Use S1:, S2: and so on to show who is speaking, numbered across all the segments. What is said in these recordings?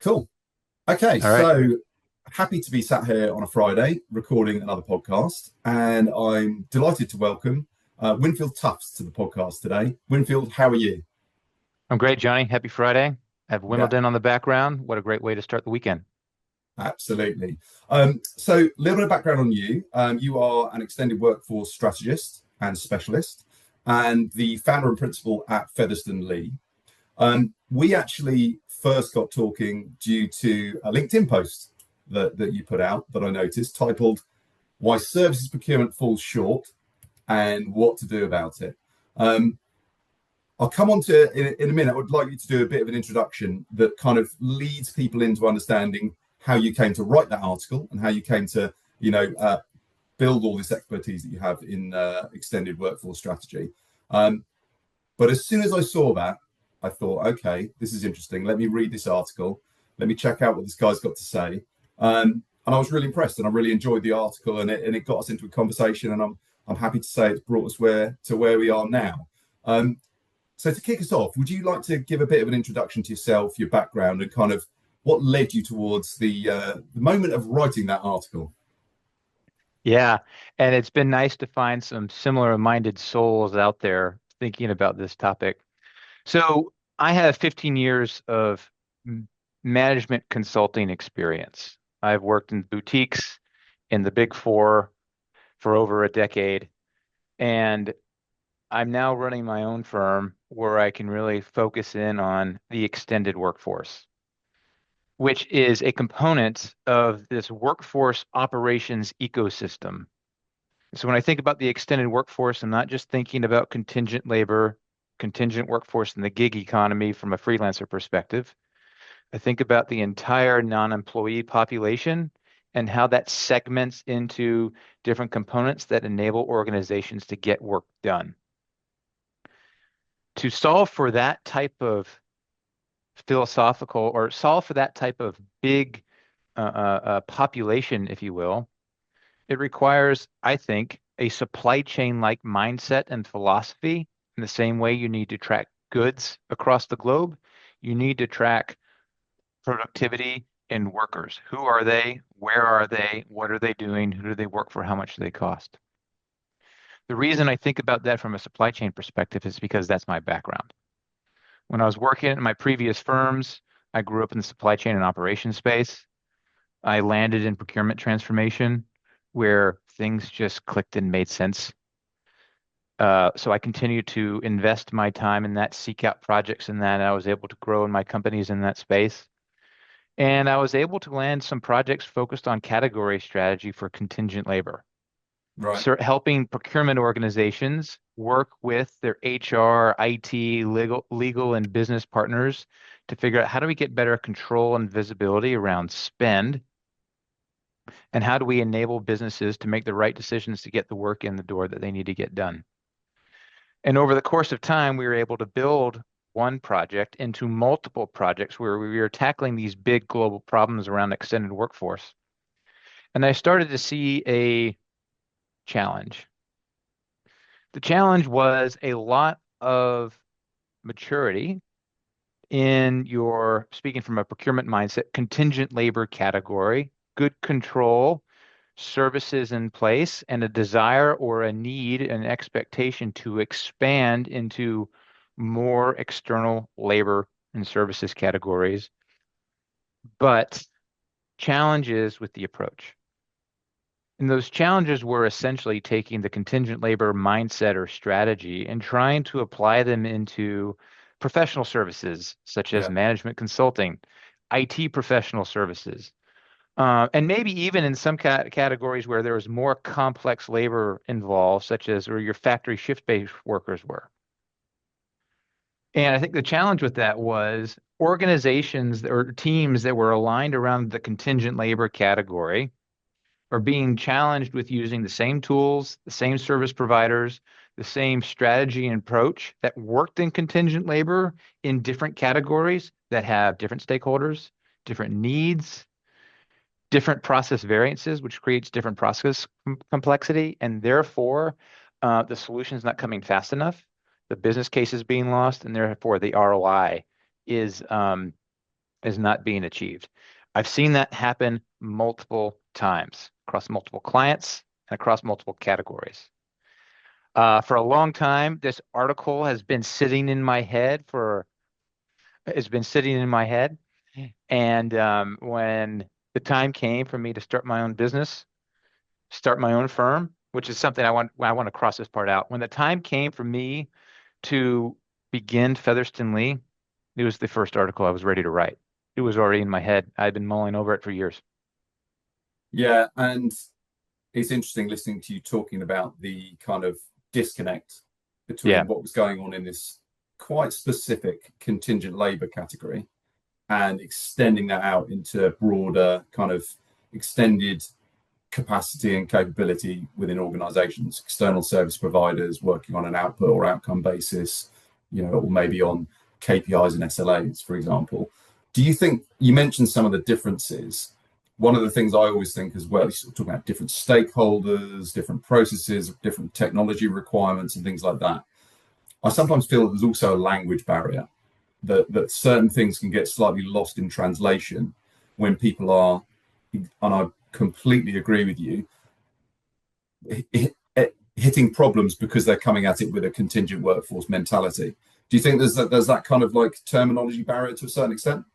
S1: Cool. Okay,
S2: All right.
S1: so happy to be sat here on a Friday recording another podcast, and I'm delighted to welcome Winfield Tufts to the podcast today. Winfield, how are you?
S2: I'm great, Johnny. Happy Friday. I have
S1: Yeah,
S2: Wimbledon on the background. What a great way to start the weekend.
S1: absolutely. So, a little bit of background on you. You are an extended workforce strategist and specialist, and the founder and principal at Featherstone Lee. We actually first got talking due to a LinkedIn post that you put out that I noticed titled Why Services Procurement Falls Short and What to Do About it. Um, I'll come on to in a minute. I would like you to do a bit of an introduction that kind of leads people into understanding how you came to write that article and how you came to, build all this expertise that you have in extended workforce strategy. Um, but as soon as I saw that, I thought, okay, this is interesting. Let me read this article. Let me check out what this guy's got to say. And I was really impressed, and I really enjoyed the article, and it got us into a conversation. And I'm happy to say it's brought us where we are now. Um, so to kick us off, would you like to give a bit of an introduction to yourself, your background, and kind of what led you towards the moment of writing that article?
S2: Yeah. And it's been nice to find some similar minded souls out there thinking about this topic. So I have 15 years of m- management consulting experience. I've worked in boutiques in the Big Four for over a decade, and I'm now running my own firm where I can really focus in on the extended workforce, which is a component of this workforce operations ecosystem. So when I think about the extended workforce, I'm not just thinking about contingent labor, contingent workforce in the gig economy from a freelancer perspective. I think about the entire non-employee population and how that segments into different components that enable organizations to get work done. To solve for that type of philosophical or solve for that type of big population, if you will, it requires, I think, a supply chain like mindset and philosophy. In the same way you need to track goods across the globe, you need to track productivity in workers. Who are they? Where are they? What are they doing? Who do they work for? How much do they cost? The reason I think about that from a supply chain perspective is because that's my background. When I was working at my previous firms, I grew up in the supply chain and operations space. I landed in procurement transformation where things just clicked and made sense. So I continued to invest my time in that, seek out projects in that. And I was able to grow in my companies in that space. And I was able to land some projects focused on category strategy for contingent labor,
S1: Right.
S2: so helping procurement organizations work with their HR, IT, legal, and business partners to figure out how do we get better control and visibility around spend, and how do we enable businesses to make the right decisions to get the work in the door that they need to get done. And over the course of time, we were able to build one project into multiple projects where we were tackling these big global problems around extended workforce. And I started to see a challenge. The challenge was a lot of maturity in your, speaking from a procurement mindset, contingent labor category, good control, services in place, and a desire or a need, an expectation to expand into more external labor and services categories, but challenges with the approach. And those challenges were essentially taking the contingent labor mindset or strategy and trying to apply them into professional services such as
S1: Yeah.
S2: management consulting, IT professional services, and maybe even in some categories where there was more complex labor involved, such as where your factory shift-based workers were. And I think the challenge with that was organizations or teams that were aligned around the contingent labor category are being challenged with using the same tools, the same service providers, the same strategy and approach that worked in contingent labor in different categories that have different stakeholders, different needs, different process variances, which creates different process complexity, and therefore the solution is not coming fast enough. The business case is being lost, and therefore the ROI is is not being achieved. I've seen that happen multiple times across multiple clients and across multiple categories. For a long time, this article has been sitting in my head. And when the time came for me to start my own business, start my own firm, which is something I want to cross this part out. When the time came for me to begin Featherston Lee, it was the first article I was ready to write. It was already in my head. I'd been mulling over it for years.
S1: Yeah, and it's interesting listening to you talking about the kind of disconnect
S2: Yeah.
S1: between what was going on in this quite specific contingent labor category and extending that out into broader kind of extended capacity and capability within organizations, external service providers working on an output or outcome basis, or maybe on KPIs and SLAs, for example. Do you think you mentioned some of the differences? One of the things I always think as well is talking about different stakeholders, different processes, different technology requirements, and things like that. I sometimes feel there's also a language barrier that certain things can get slightly lost in translation when people are, and I completely agree with you, hitting problems because they're coming at it with a contingent workforce mentality. Do you think there's that kind of like terminology barrier to a certain extent?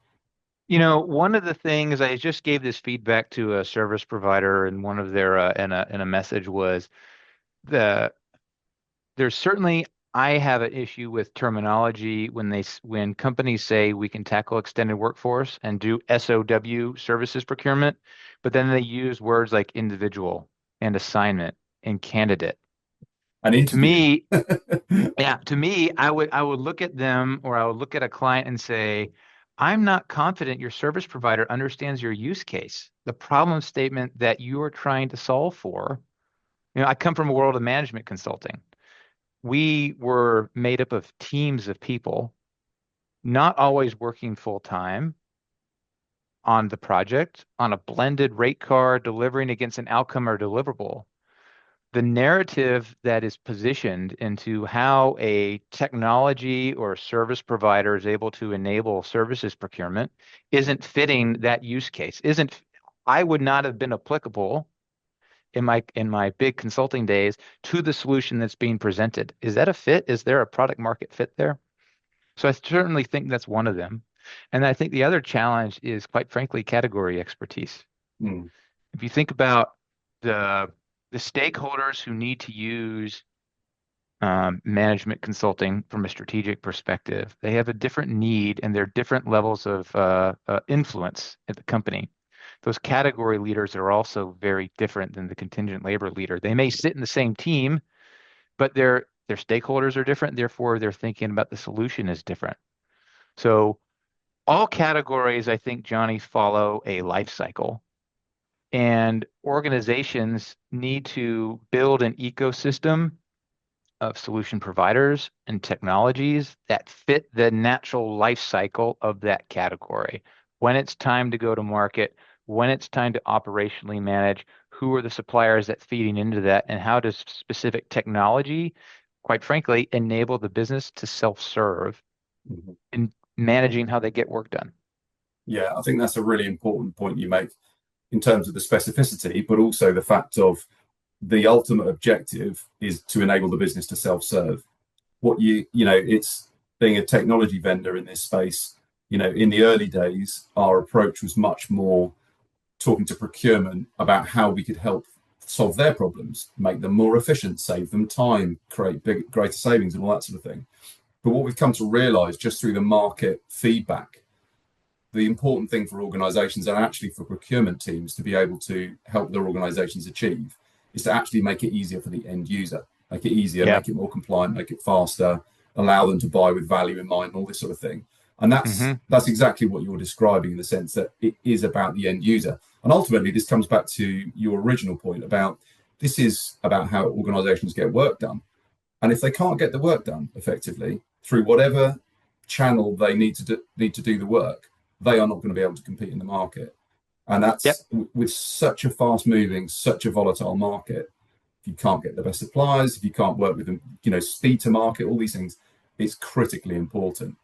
S2: One of the things I just gave this feedback to a service provider, and one of their in a message was the there's certainly I have an issue with terminology when companies say we can tackle extended workforce and do SOW services procurement, but then they use words like individual and assignment and candidate.
S1: An
S2: To
S1: interview.
S2: me, yeah, to me, I would look at them, or I would look at a client and say, I'm not confident your service provider understands your use case, the problem statement that you are trying to solve for. I come from a world of management consulting. We were made up of teams of people, not always working full time on the project, on a blended rate card, delivering against an outcome or deliverable. The narrative that is positioned into how a technology or service provider is able to enable services procurement isn't fitting that use case. Isn't I would not have been applicable in my big consulting days to the solution that's being presented. Is that a fit? Is there a product market fit there? So I certainly think that's one of them. And I think the other challenge is, quite frankly, category expertise.
S1: Mm.
S2: If you think about the the stakeholders who need to use management consulting from a strategic perspective, they have a different need and they're different levels of influence at the company. Those category leaders are also very different than the contingent labor leader. They may sit in the same team, but their stakeholders are different. Therefore, their thinking about the solution is different. So all categories, I think, Johnny, follow a life cycle. And organizations need to build an ecosystem of solution providers and technologies that fit the natural life cycle of that category. When it's time to go to market, when it's time to operationally manage, who are the suppliers that feeding into that, and how does specific technology, quite frankly, enable the business to self-serve
S1: Mm-hmm.
S2: in managing how they get work done.
S1: Yeah, I think that's a really important point you make in terms of the specificity, but also the fact of the ultimate objective is to enable the business to self-serve. It's being a technology vendor in this space. In the early days, our approach was much more talking to procurement about how we could help solve their problems, make them more efficient, save them time, create greater savings, and all that sort of thing. But what we've come to realize just through the market feedback, the important thing for organizations and actually for procurement teams to be able to help their organizations achieve is to actually make it easier for the end user, make it easier,
S2: Yeah.
S1: make it more compliant, make it faster, allow them to buy with value in mind, all this sort of thing. And that's
S2: Hmm.
S1: that's exactly what you're describing in the sense that it is about the end user. And ultimately, this comes back to your original point about this is about how organizations get work done. And if they can't get the work done effectively through whatever channel they need to do the work, they are not going to be able to compete in the market. And
S2: Yep.
S1: that's with such a fast moving, such a volatile market. If you can't get the best suppliers, if you can't work with them, speed to market, all these things, it's critically important.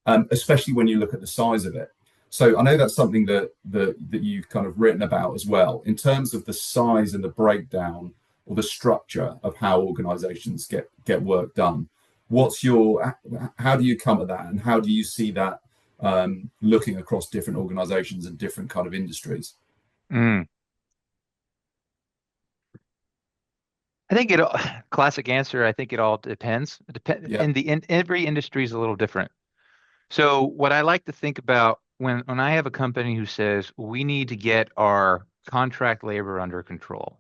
S1: Especially when you look at the size of it. So I know that's something that you've kind of written about as well in terms of the size and the breakdown or the structure of how organizations get work done. What's your how do you come at that, and how do you see that looking across different organizations and different kind of industries?
S2: Mm. I think it classic answer. I think it all depends.
S1: Yeah.
S2: And every industry is a little different. So what I like to think about when I have a company who says we need to get our contract labor under control,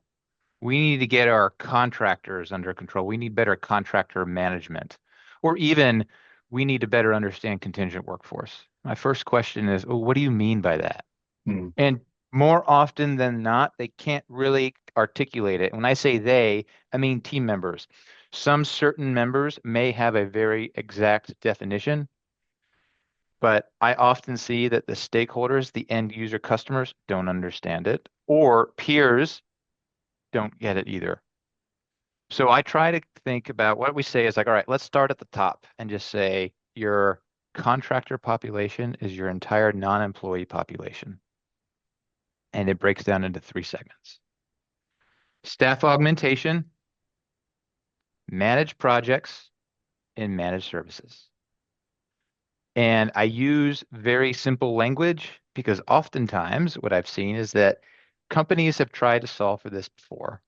S2: we need to get our contractors under control, we need better contractor management, or even we need to better understand contingent workforce. My first question is, oh, what do you mean by that?
S1: Hmm.
S2: And more often than not, they can't really articulate it. When I say they, I mean team members. Some certain members may have a very exact definition, but I often see that the stakeholders, the end user customers, don't understand it, or peers don't get it either. So I try to think about what we say is like, all right, let's start at the top and just say your contractor population is your entire non-employee population. And it breaks down into three segments: staff augmentation, managed projects, and managed services. And I use very simple language because oftentimes what I've seen is that companies have tried to solve for this before.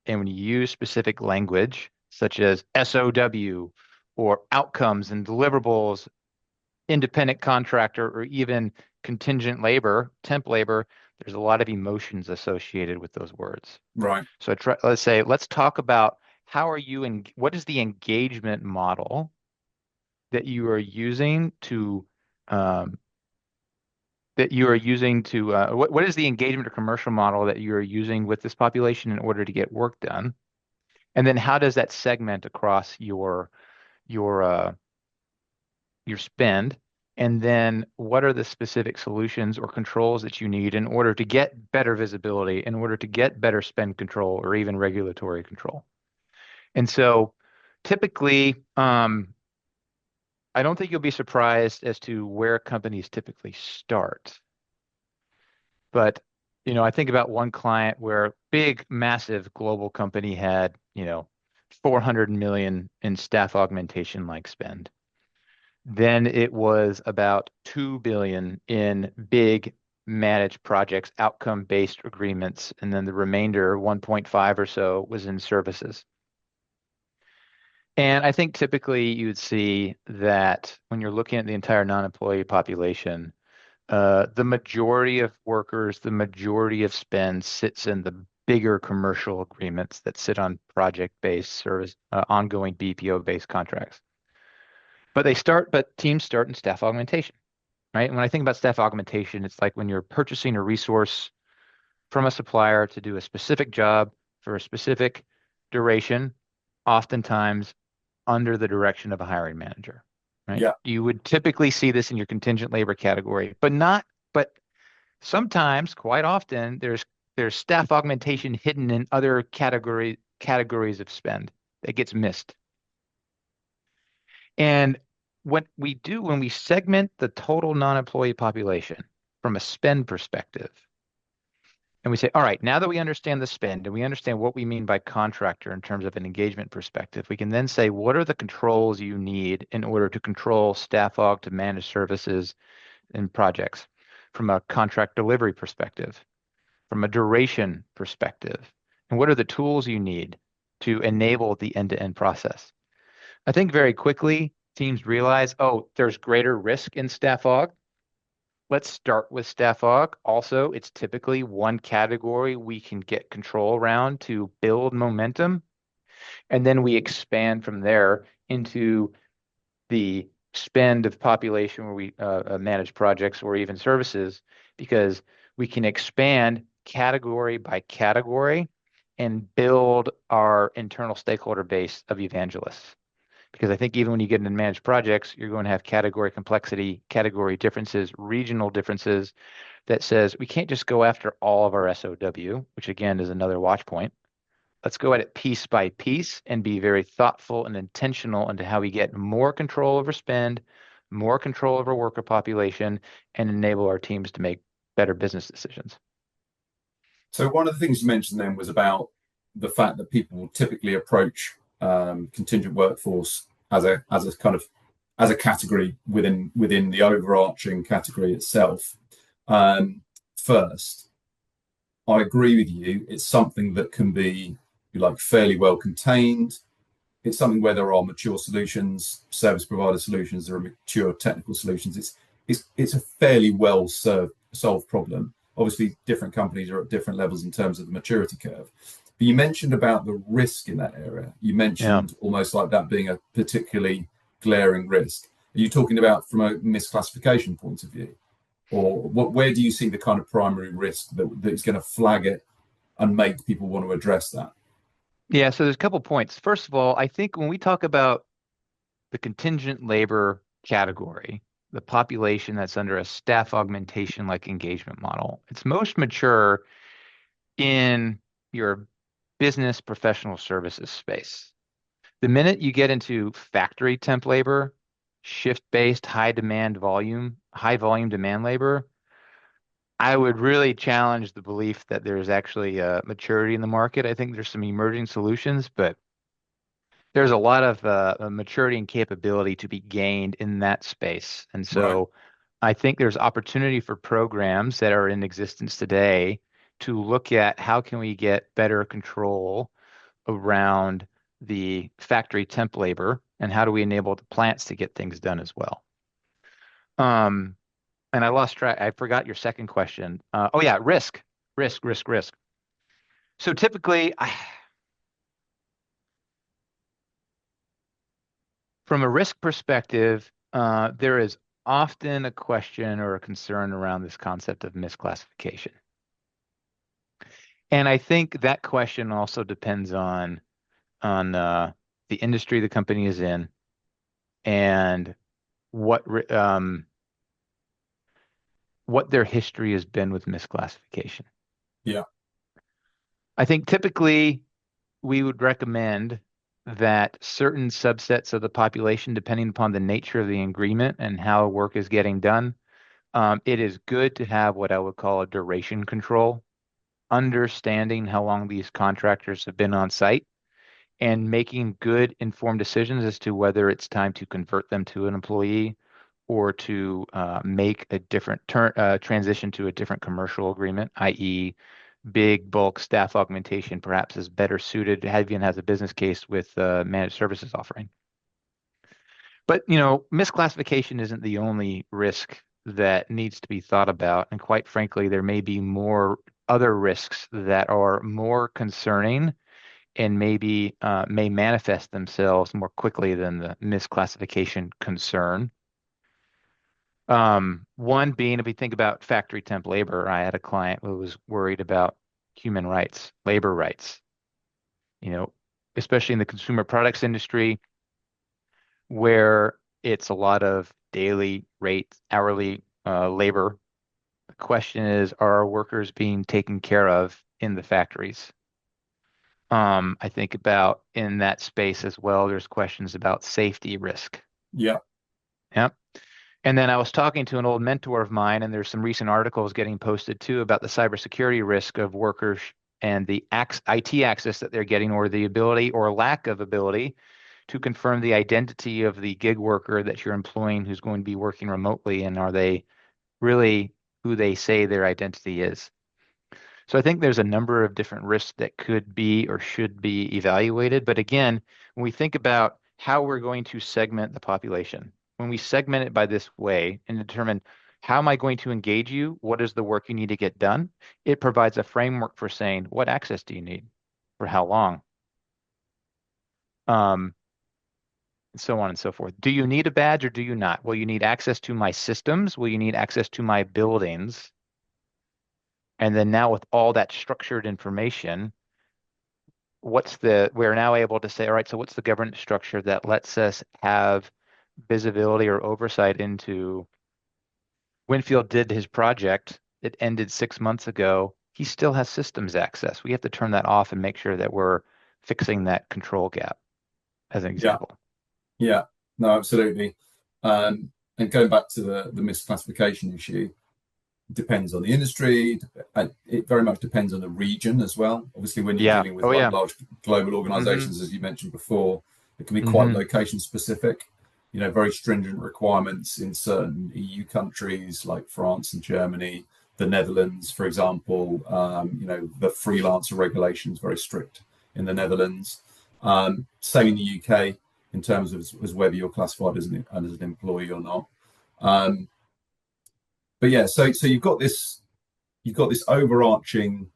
S2: And when you use specific language, such as SOW or outcomes and deliverables, independent contractor, or even contingent labor, temp labor, there's a lot of emotions associated with those words.
S1: Right.
S2: So let's say, let's talk about how are you and what is the engagement model that you are using to um, what is the engagement or commercial model that you are using with this population in order to get work done? And then how does that segment across your your spend? And then what are the specific solutions or controls that you need in order to get better visibility, in order to get better spend control or even regulatory control? And so typically, I don't think you'll be surprised as to where companies typically start. But, I think about one client where big, massive global company had, 400 million in staff augmentation like spend. Then it was about 2 billion in big managed projects, outcome-based agreements, and then the remainder, 1.5 or so, was in services. And I think typically you would see that when you're looking at the entire non-employee population, the majority of workers, the majority of spend sits in the bigger commercial agreements that sit on project-based service, ongoing BPO-based contracts. But teams start in staff augmentation, right? And when I think about staff augmentation, it's like when you're purchasing a resource from a supplier to do a specific job for a specific duration, oftentimes under the direction of a hiring manager, right?
S1: Yeah.
S2: You would typically see this in your contingent labor category, but sometimes, quite often, there's staff augmentation hidden in other categories of spend that gets missed. And what we do when we segment the total non-employee population from a spend perspective, and we say, all right, now that we understand the spend and we understand what we mean by contractor in terms of an engagement perspective, we can then say, what are the controls you need in order to control staff aug to manage services and projects from a contract delivery perspective, from a duration perspective, and what are the tools you need to enable the end-to-end process? I think very quickly teams realize, oh, there's greater risk in staff aug. Let's start with staff aug. Also, it's typically one category we can get control around to build momentum. And then we expand from there into the spend of population where we manage projects or even services, because we can expand category by category and build our internal stakeholder base of evangelists. Because I think even when you get into managed projects, you're going to have category complexity, category differences, regional differences that says we can't just go after all of our SOW, which again is another watch point. Let's go at it piece by piece and be very thoughtful and intentional into how we get more control over spend, more control over worker population, and enable our teams to make better business decisions.
S1: So one of the things you mentioned then was about the fact that people will typically approach contingent workforce as a kind of as a category within the overarching category itself. First, I agree with you. It's something that can be like fairly well contained. It's something where there are mature solutions, service provider solutions, there are mature technical solutions. It's a fairly well solved problem. Obviously, different companies are at different levels in terms of the maturity curve. But you mentioned about the risk in that area. You
S2: Yeah.
S1: mentioned almost like that being a particularly glaring risk. Are you talking about from a misclassification point of view? Or where do you see the kind of primary risk that is going to flag it and make people want to address that?
S2: Yeah, so there's a couple points. First of all, I think when we talk about the contingent labor category, the population that's under a staff augmentation like engagement model, it's most mature in your business professional services space. The minute you get into factory temp labor, shift-based, high volume demand labor, I would really challenge the belief that there's actually a maturity in the market. I think there's some emerging solutions, but there's a lot of maturity and capability to be gained in that space. And
S1: Right.
S2: so I think there's opportunity for programs that are in existence today to look at how can we get better control around the factory temp labor and how do we enable the plants to get things done as well. Um, and I lost track. I forgot your second question. Oh yeah, risk. So typically, from a risk perspective, there is often a question or a concern around this concept of misclassification. And I think that question also depends on the industry the company is in and what their history has been with misclassification.
S1: Yeah.
S2: I think typically we would recommend that certain subsets of the population, depending upon the nature of the agreement and how work is getting done, it is good to have what I would call a duration control, understanding how long these contractors have been on site and making good informed decisions as to whether it's time to convert them to an employee or to make a different transition to a different commercial agreement, i.e., big bulk staff augmentation perhaps is better suited, even has a business case with managed services offering. But misclassification isn't the only risk that needs to be thought about, and quite frankly, there may be more other risks that are more concerning and maybe may manifest themselves more quickly than the misclassification concern. One being, if we think about factory temp labor, I had a client who was worried about human rights, labor rights, you know, especially in the consumer products industry, where it's a lot of daily rate, hourly labor. The question is, are our workers being taken care of in the factories? I think about in that space as well, there's questions about safety risk.
S1: Yeah.
S2: Yep. And then I was talking to an old mentor of mine, and there's some recent articles getting posted too about the cybersecurity risk of workers and the IT access that they're getting, or the ability or lack of ability to confirm the identity of the gig worker that you're employing who's going to be working remotely, and are they really who they say their identity is. So I think there's a number of different risks that could be or should be evaluated. But again, when we think about how we're going to segment the population, when we segment it by this way and determine how am I going to engage you, what is the work you need to get done, it provides a framework for saying what access do you need, for how long, and so on and so forth. Do you need a badge or do you not? Will you need access to my systems? Will you need access to my buildings? And then now with all that structured information, we're now able to say, all right, so what's the governance structure that lets us have visibility or oversight into Winfield did his project, it ended 6 months ago. He still has systems access. We have to turn that off and make sure that we're fixing that control gap, as an
S1: Yeah.
S2: example.
S1: Yeah. No, absolutely. And going back to the misclassification issue, depends on the industry. It very much depends on the region as well. Obviously, when you're
S2: Yeah.
S1: dealing with
S2: Oh,
S1: like
S2: yeah.
S1: large global
S2: Mm-hmm.
S1: organizations, as you mentioned before, it can be quite
S2: Mm-hmm.
S1: location specific. Very stringent requirements in certain EU countries like France and Germany, the Netherlands, for example. The freelancer regulation is very strict in the Netherlands. Same in the UK in terms of as whether you're classified as an employee or not. Um, but yeah, so you've got this overarching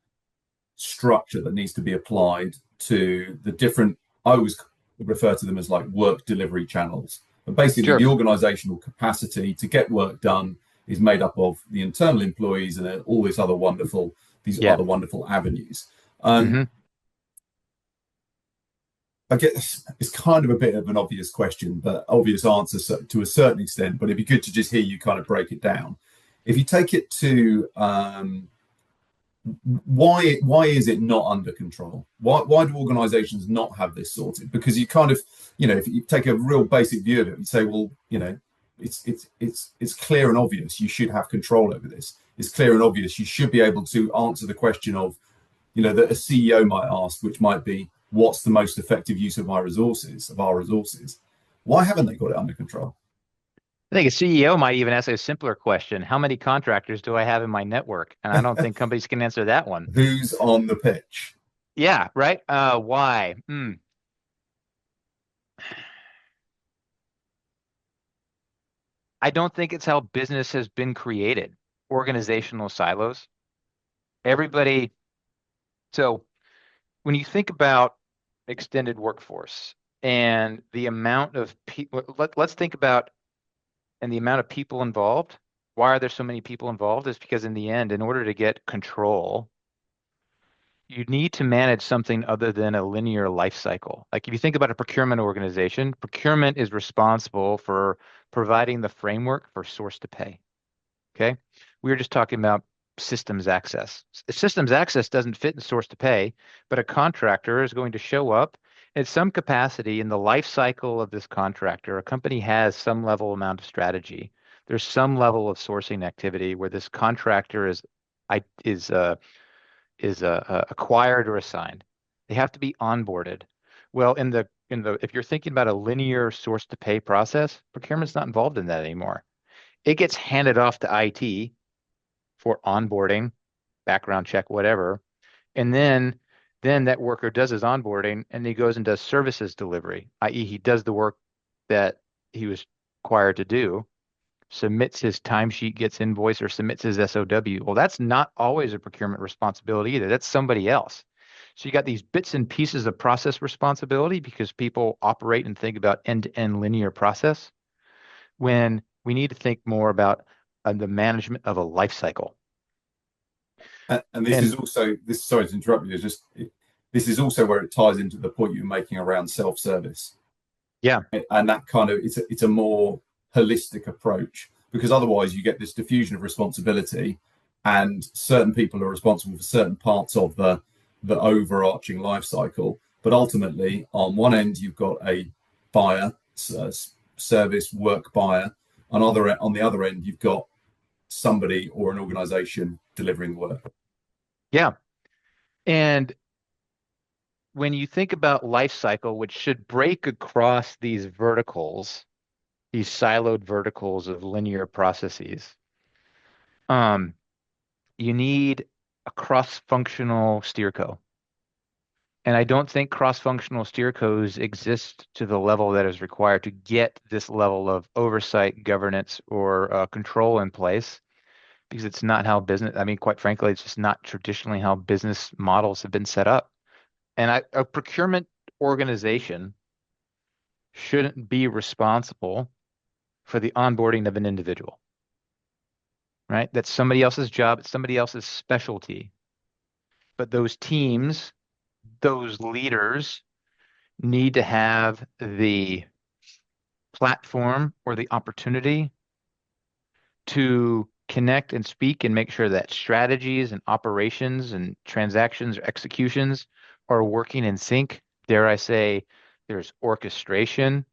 S1: structure that needs to be applied to the different. I always refer to them as like work delivery channels. But basically,
S2: Sure.
S1: the organizational capacity to get work done is made up of the internal employees and all these
S2: Yeah.
S1: other wonderful avenues. Um,
S2: Mm-hmm.
S1: I guess it's kind of a bit of an obvious question, but obvious answer to a certain extent. But it'd be good to just hear you kind of break it down. If you take it to why is it not under control? Why do organizations not have this sorted? Because you kind of, if you take a real basic view of it, you say, well, it's clear and obvious you should have control over this. It's clear and obvious you should be able to answer the question of, that a CEO might ask, which might be, what's the most effective use of our resources? Why haven't they got it under control?
S2: I think a CEO might even ask a simpler question. How many contractors do I have in my network? And I don't think companies can answer that one.
S1: Who's on the pitch?
S2: Yeah, right. Why? I don't think it's how business has been created. Organizational silos. Everybody. So when you think about extended workforce and the amount of people, let's think about and the amount of people involved. Why are there so many people involved? Is because in the end, in order to get control, you need to manage something other than a linear life cycle. Like if you think about a procurement organization, procurement is responsible for providing the framework for source to pay. Okay. We were just talking about systems access. Systems access doesn't fit in source to pay, but a contractor is going to show up at some capacity in the life cycle of this contractor. A company has some level amount of strategy. There's some level of sourcing activity where this contractor I is acquired or assigned. They have to be onboarded. Well, in the if you're thinking about a linear source to pay process, procurement's not involved in that anymore. It gets handed off to IT for onboarding, background check, whatever. And then that worker does his onboarding and he goes and does services delivery, i.e., he does the work that he was required to do, submits his timesheet, gets invoice, or submits his SOW. Well, that's not always a procurement responsibility either. That's somebody else. So you got these bits and pieces of process responsibility because people operate and think about end-to-end linear process when we need to think more about the management of a life cycle.
S1: And this is
S2: And
S1: also this. Sorry to interrupt you. This is also where it ties into the point you're making around self-service,
S2: yeah,
S1: and that kind of it's a more holistic approach because otherwise you get this diffusion of responsibility, and certain people are responsible for certain parts of the overarching life cycle. But ultimately, on one end, you've got a buyer, service work buyer. On the other end, you've got somebody or an organization delivering work.
S2: yeah. And when you think about life cycle, which should break across these verticals, these siloed verticals of linear processes, um, you need a cross-functional steer co. And I don't think cross-functional steer codes exist to the level that is required to get this level of oversight, governance, or control in place because it's not how business, I mean, quite frankly, it's just not traditionally how business models have been set up. And a procurement organization shouldn't be responsible for the onboarding of an individual, right? That's somebody else's job, it's somebody else's specialty. But those teams, those leaders need to have the platform or the opportunity to connect and speak and make sure that strategies and operations and transactions or executions are working in sync. Dare I say, there's orchestration.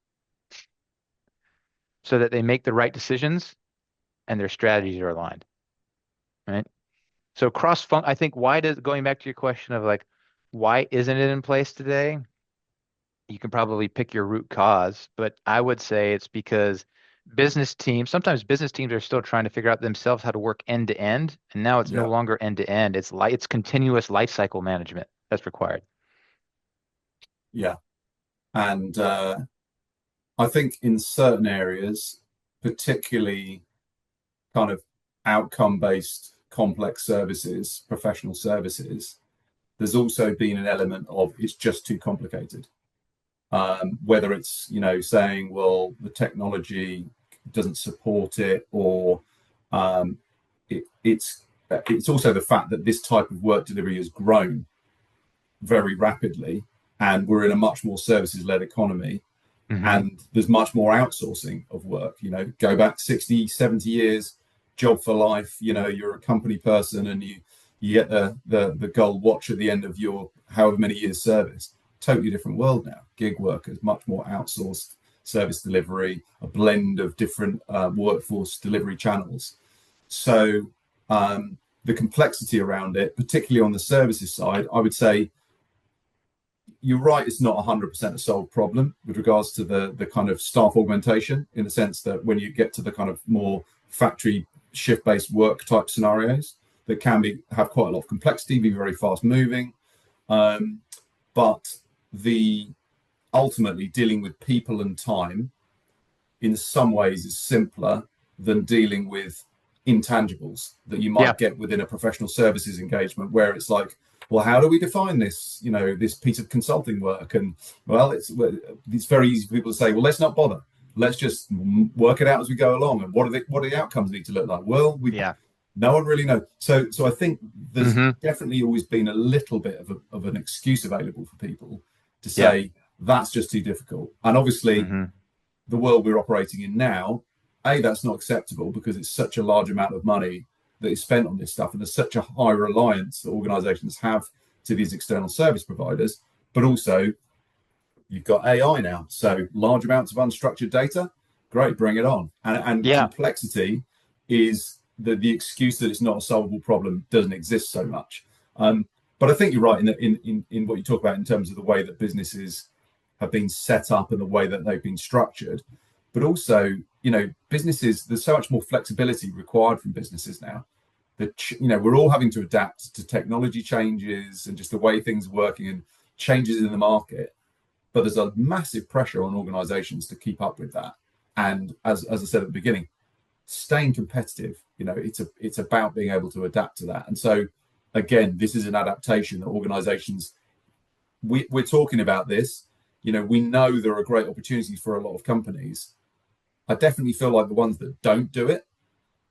S2: so that they make the right decisions and their strategies are aligned, right? So I think going back to your question of like, why isn't it in place today? You can probably pick your root cause, but I would say it's because sometimes business teams are still trying to figure out themselves how to work end to end, and now it's no
S1: Yeah,
S2: longer end to end. It's continuous life cycle management that's required.
S1: yeah. And I think in certain areas, particularly kind of outcome-based complex services, professional services, there's also been an element of it's just too complicated. Whether it's, saying, well, the technology doesn't support it, or um, it's also the fact that this type of work delivery has grown very rapidly, and we're in a much more services-led economy,
S2: Hmm.
S1: and there's much more outsourcing of work. Go back 60, 70 years, job for life. You're a company person, and you get the gold watch at the end of your however many years service. Totally different world now. Gig workers, much more outsourced service delivery, a blend of different workforce delivery channels. So the complexity around it, particularly on the services side, I would say you're right, it's not 100% a solved problem with regards to the kind of staff augmentation, in the sense that when you get to the kind of more factory shift-based work type scenarios, that can have quite a lot of complexity, be very fast moving. But the ultimately dealing with people and time in some ways is simpler than dealing with intangibles that you
S2: Yeah.
S1: might get within a professional services engagement, where it's like, well, how do we define this, this piece of consulting work? And well, it's very easy for people to say, well, let's not bother. Let's just work it out as we go along. And what do the outcomes need to look like? Well,
S2: Yeah.
S1: no one really knows. So I think there's
S2: Hmm.
S1: definitely always been a little bit of an excuse available for people to
S2: Yeah.
S1: say that's just too difficult. And obviously,
S2: Hmm.
S1: the world we're operating in now, that's not acceptable, because it's such a large amount of money that is spent on this stuff, and there's such a high reliance that organizations have to these external service providers. But also, you've got AI now, so large amounts of unstructured data. Great, bring it on. And
S2: Yeah.
S1: complexity is the excuse that it's not a solvable problem doesn't exist so much. But I think you're right in what you talk about in terms of the way that businesses have been set up and the way that they've been structured. But also, businesses, there's so much more flexibility required from businesses now that, we're all having to adapt to technology changes and just the way things are working and changes in the market. But there's a massive pressure on organizations to keep up with that. And as I said at the beginning, staying competitive, it's about being able to adapt to that. And so, again, this is an adaptation that organizations, we're talking about this. We know there are great opportunities for a lot of companies. I definitely feel like the ones that don't do it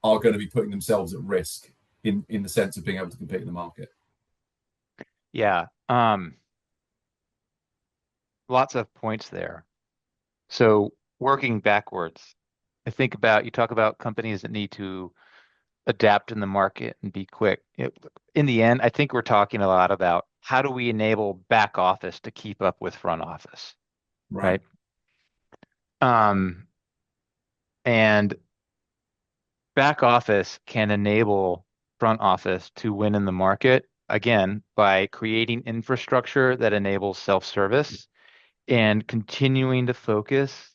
S1: are going to be putting themselves at risk in the sense of being able to compete in the market.
S2: Yeah. Lots of points there. So working backwards, you talk about companies that need to adapt in the market and be quick. In the end, I think we're talking a lot about how do we enable back office to keep up with front office,
S1: Right.
S2: right? Um, and back office can enable front office to win in the market, again, by creating infrastructure that enables self-service and continuing to focus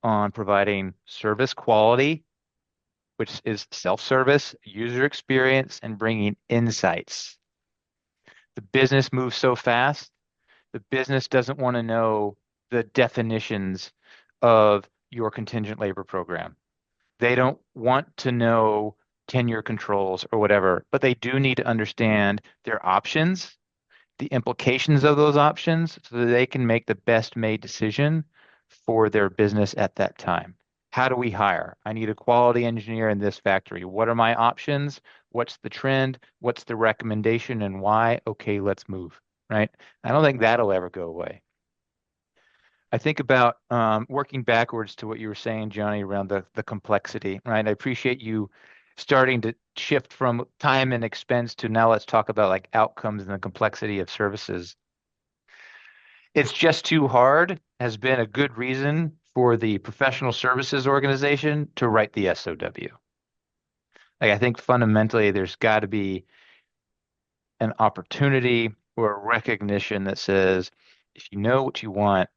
S2: on providing service quality, which is self-service, user experience, and bringing insights. The business moves so fast, the business doesn't want to know the definitions of your contingent labor program. They don't want to know tenure controls or whatever, but they do need to understand their options, the implications of those options, so that they can make the best made decision for their business at that time. How do we hire? I need a quality engineer in this factory. What are my options? What's the trend? What's the recommendation and why? Okay, let's move, right? I don't think that'll ever go away. I think about working backwards to what you were saying, Johnny, around the complexity, right? I appreciate you starting to shift from time and expense to now let's talk about like outcomes and the complexity of services. It's just too hard has been a good reason for the professional services organization to write the SOW. Like I think fundamentally there's got to be an opportunity or a recognition that says, if you know what you want,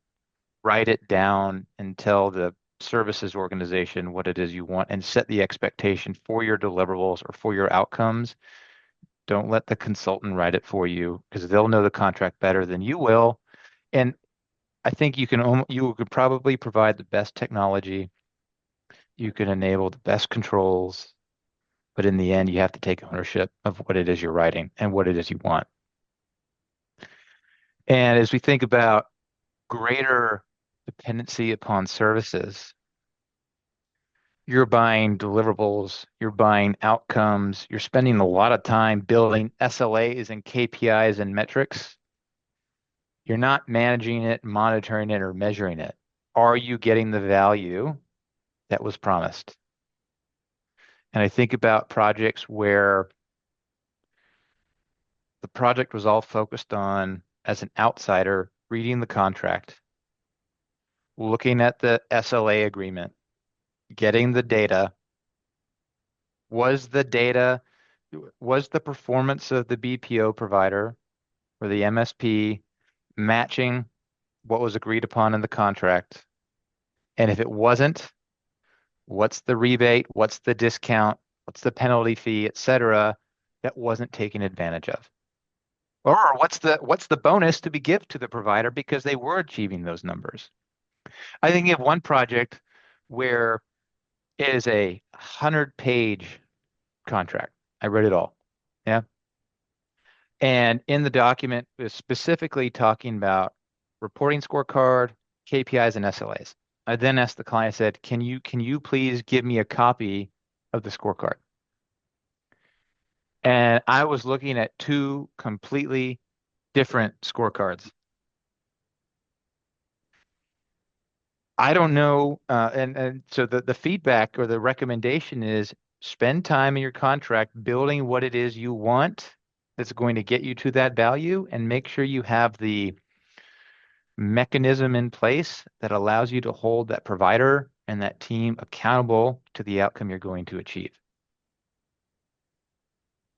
S2: write it down and tell the services organization what it is you want and set the expectation for your deliverables or for your outcomes. Don't let the consultant write it for you because they'll know the contract better than you will. And I think you could probably provide the best technology. You can enable the best controls, but in the end, you have to take ownership of what it is you're writing and what it is you want. And as we think about greater dependency upon services, you're buying deliverables, you're buying outcomes, you're spending a lot of time building SLAs and KPIs and metrics. You're not managing it, monitoring it, or measuring it. Are you getting the value that was promised? And I think about projects where the project was all focused on, as an outsider, reading the contract, looking at the SLA agreement, getting the data. Was the data, was the performance of the BPO provider or the MSP matching what was agreed upon in the contract? And if it wasn't, what's the rebate? What's the discount? What's the penalty fee, et cetera, that wasn't taken advantage of? Or what's the bonus to be given to the provider because they were achieving those numbers? I think of one project where it is a 100-page contract. I read it all. Yeah. And in the document, it was specifically talking about reporting scorecard, KPIs, and SLAs. I then asked the client, I said, can you please give me a copy of the scorecard? And I was looking at two completely different scorecards. I don't know, and so the feedback or the recommendation is spend time in your contract building what it is you want that's going to get you to that value, and make sure you have the mechanism in place that allows you to hold that provider and that team accountable to the outcome you're going to achieve.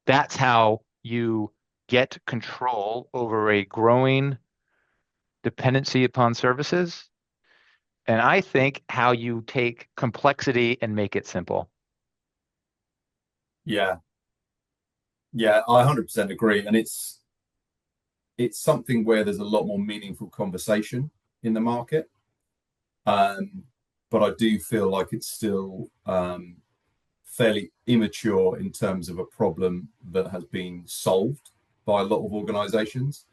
S2: That's how you get control over a growing dependency upon services. And I think how you take complexity and make it simple.
S1: Yeah, yeah, I 100% agree, and it's something where there's a lot more meaningful conversation in the market. Um, but I do feel like it's still fairly immature in terms of a problem that has been solved by a lot of organizations.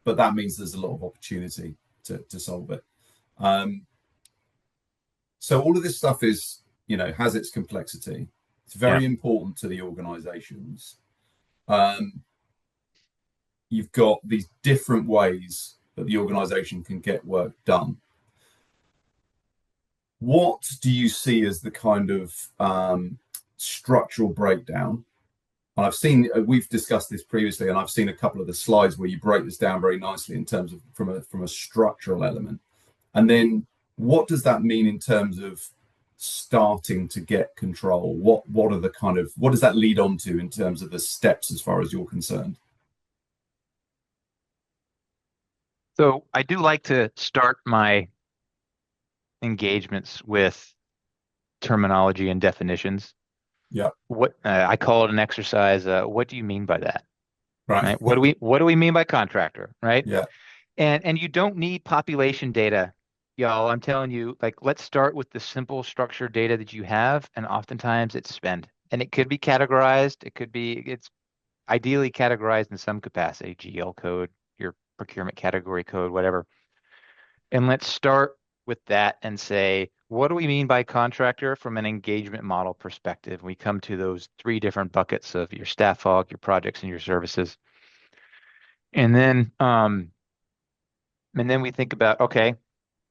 S1: But that means there's a lot of opportunity to solve it. Um, so all of this stuff is, has its complexity. It's
S2: Yeah.
S1: very important to the organizations. Um, you've got these different ways that the organization can get work done. What do you see as the kind of structural breakdown? And we've discussed this previously, and I've seen a couple of the slides where you break this down very nicely in terms of from a structural element. And then what does that mean in terms of starting to get control? What does that lead on to in terms of the steps as far as you're concerned?
S2: So I do like to start my engagements with terminology and definitions.
S1: Yeah,
S2: What I call it an exercise. What do you mean by that?
S1: right.
S2: Right? What do we mean by contractor? Right?
S1: Yeah,
S2: And you don't need population data, y'all. I'm telling you, like, let's start with the simple structured data that you have, and oftentimes it's spend. And it could be categorized. It's ideally categorized in some capacity, GL code, your procurement category code, whatever. And let's start with that and say, what do we mean by contractor from an engagement model perspective? We come to those three different buckets of your staff hog, your projects, and your services. And then we think about, okay,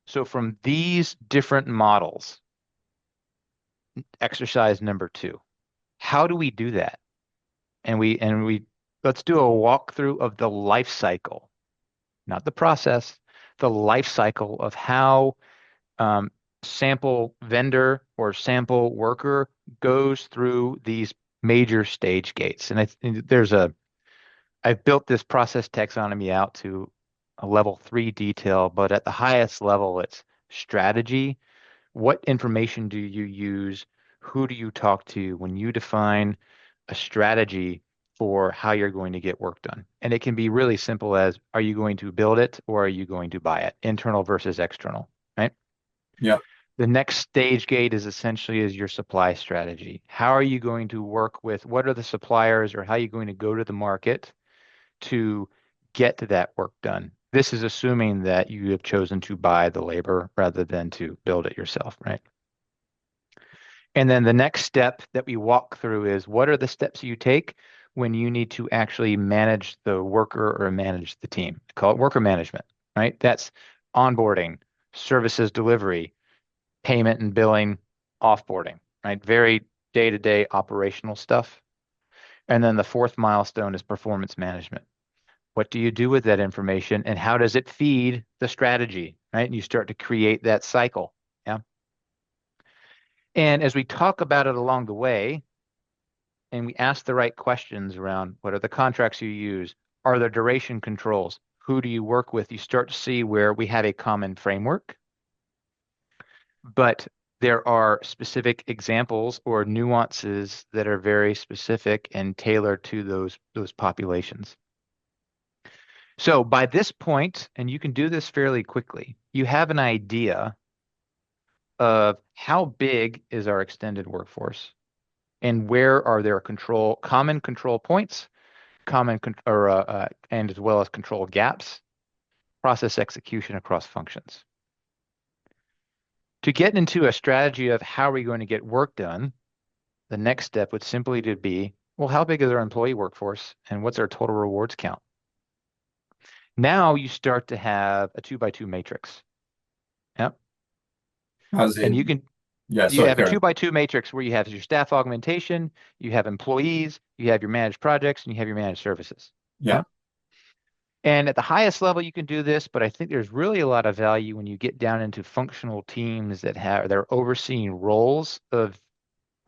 S2: so from these different models, exercise number two, how do we do that? And we let's do a walkthrough of the life cycle, not the process, the life cycle of how sample vendor or sample worker goes through these major stage gates. And I've built this process taxonomy out to a level 3 detail, but at the highest level, it's strategy. What information do you use? Who do you talk to when you define a strategy for how you're going to get work done? And it can be really simple as, are you going to build it or are you going to buy it? Internal versus external, right?
S1: Yeah.
S2: The next stage gate is essentially is your supply strategy. How are you going to work with, what are the suppliers or how are you going to go to the market to get to that work done? This is assuming that you have chosen to buy the labor rather than to build it yourself, right? And then the next step that we walk through is what are the steps you take when you need to actually manage the worker or manage the team? Call it worker management, right? That's onboarding, services delivery, payment and billing, offboarding, right? Very day-to-day operational stuff. And then the fourth milestone is performance management. What do you do with that information and how does it feed the strategy, right? And you start to create that cycle. Yeah. And as we talk about it along the way, and we ask the right questions around what are the contracts you use? Are there duration controls? Who do you work with? You start to see where we have a common framework, but there are specific examples or nuances that are very specific and tailored to those populations. So by this point, and you can do this fairly quickly, you have an idea of how big is our extended workforce and where are there common control points, and as well as control gaps, process execution across functions. To get into a strategy of how are we going to get work done, the next step would simply to be, well, how big is our employee workforce and what's our total rewards count? Now you start to have a 2 by 2 matrix. Yep.
S1: As
S2: And
S1: in, yeah,
S2: you
S1: sorry,
S2: have a
S1: Karen.
S2: 2 by 2 matrix where you have your staff augmentation, you have employees, you have your managed projects, and you have your managed services.
S1: Yeah.
S2: Yeah. And at the highest level, you can do this, but I think there's really a lot of value when you get down into functional teams they're overseeing roles of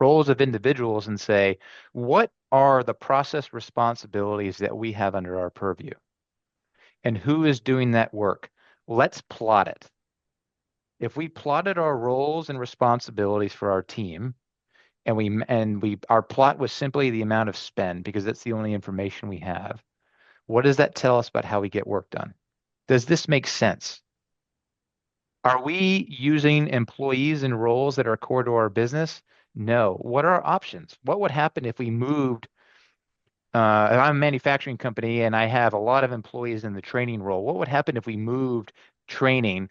S2: individuals and say, what are the process responsibilities that we have under our purview? And who is doing that work? Let's plot it. If we plotted our roles and responsibilities for our team, and we our plot was simply the amount of spend because that's the only information we have. What does that tell us about how we get work done? Does this make sense? Are we using employees and roles that are core to our business? No. What are our options? What would happen if we moved? If I'm a manufacturing company and I have a lot of employees in the training role, what would happen if we moved training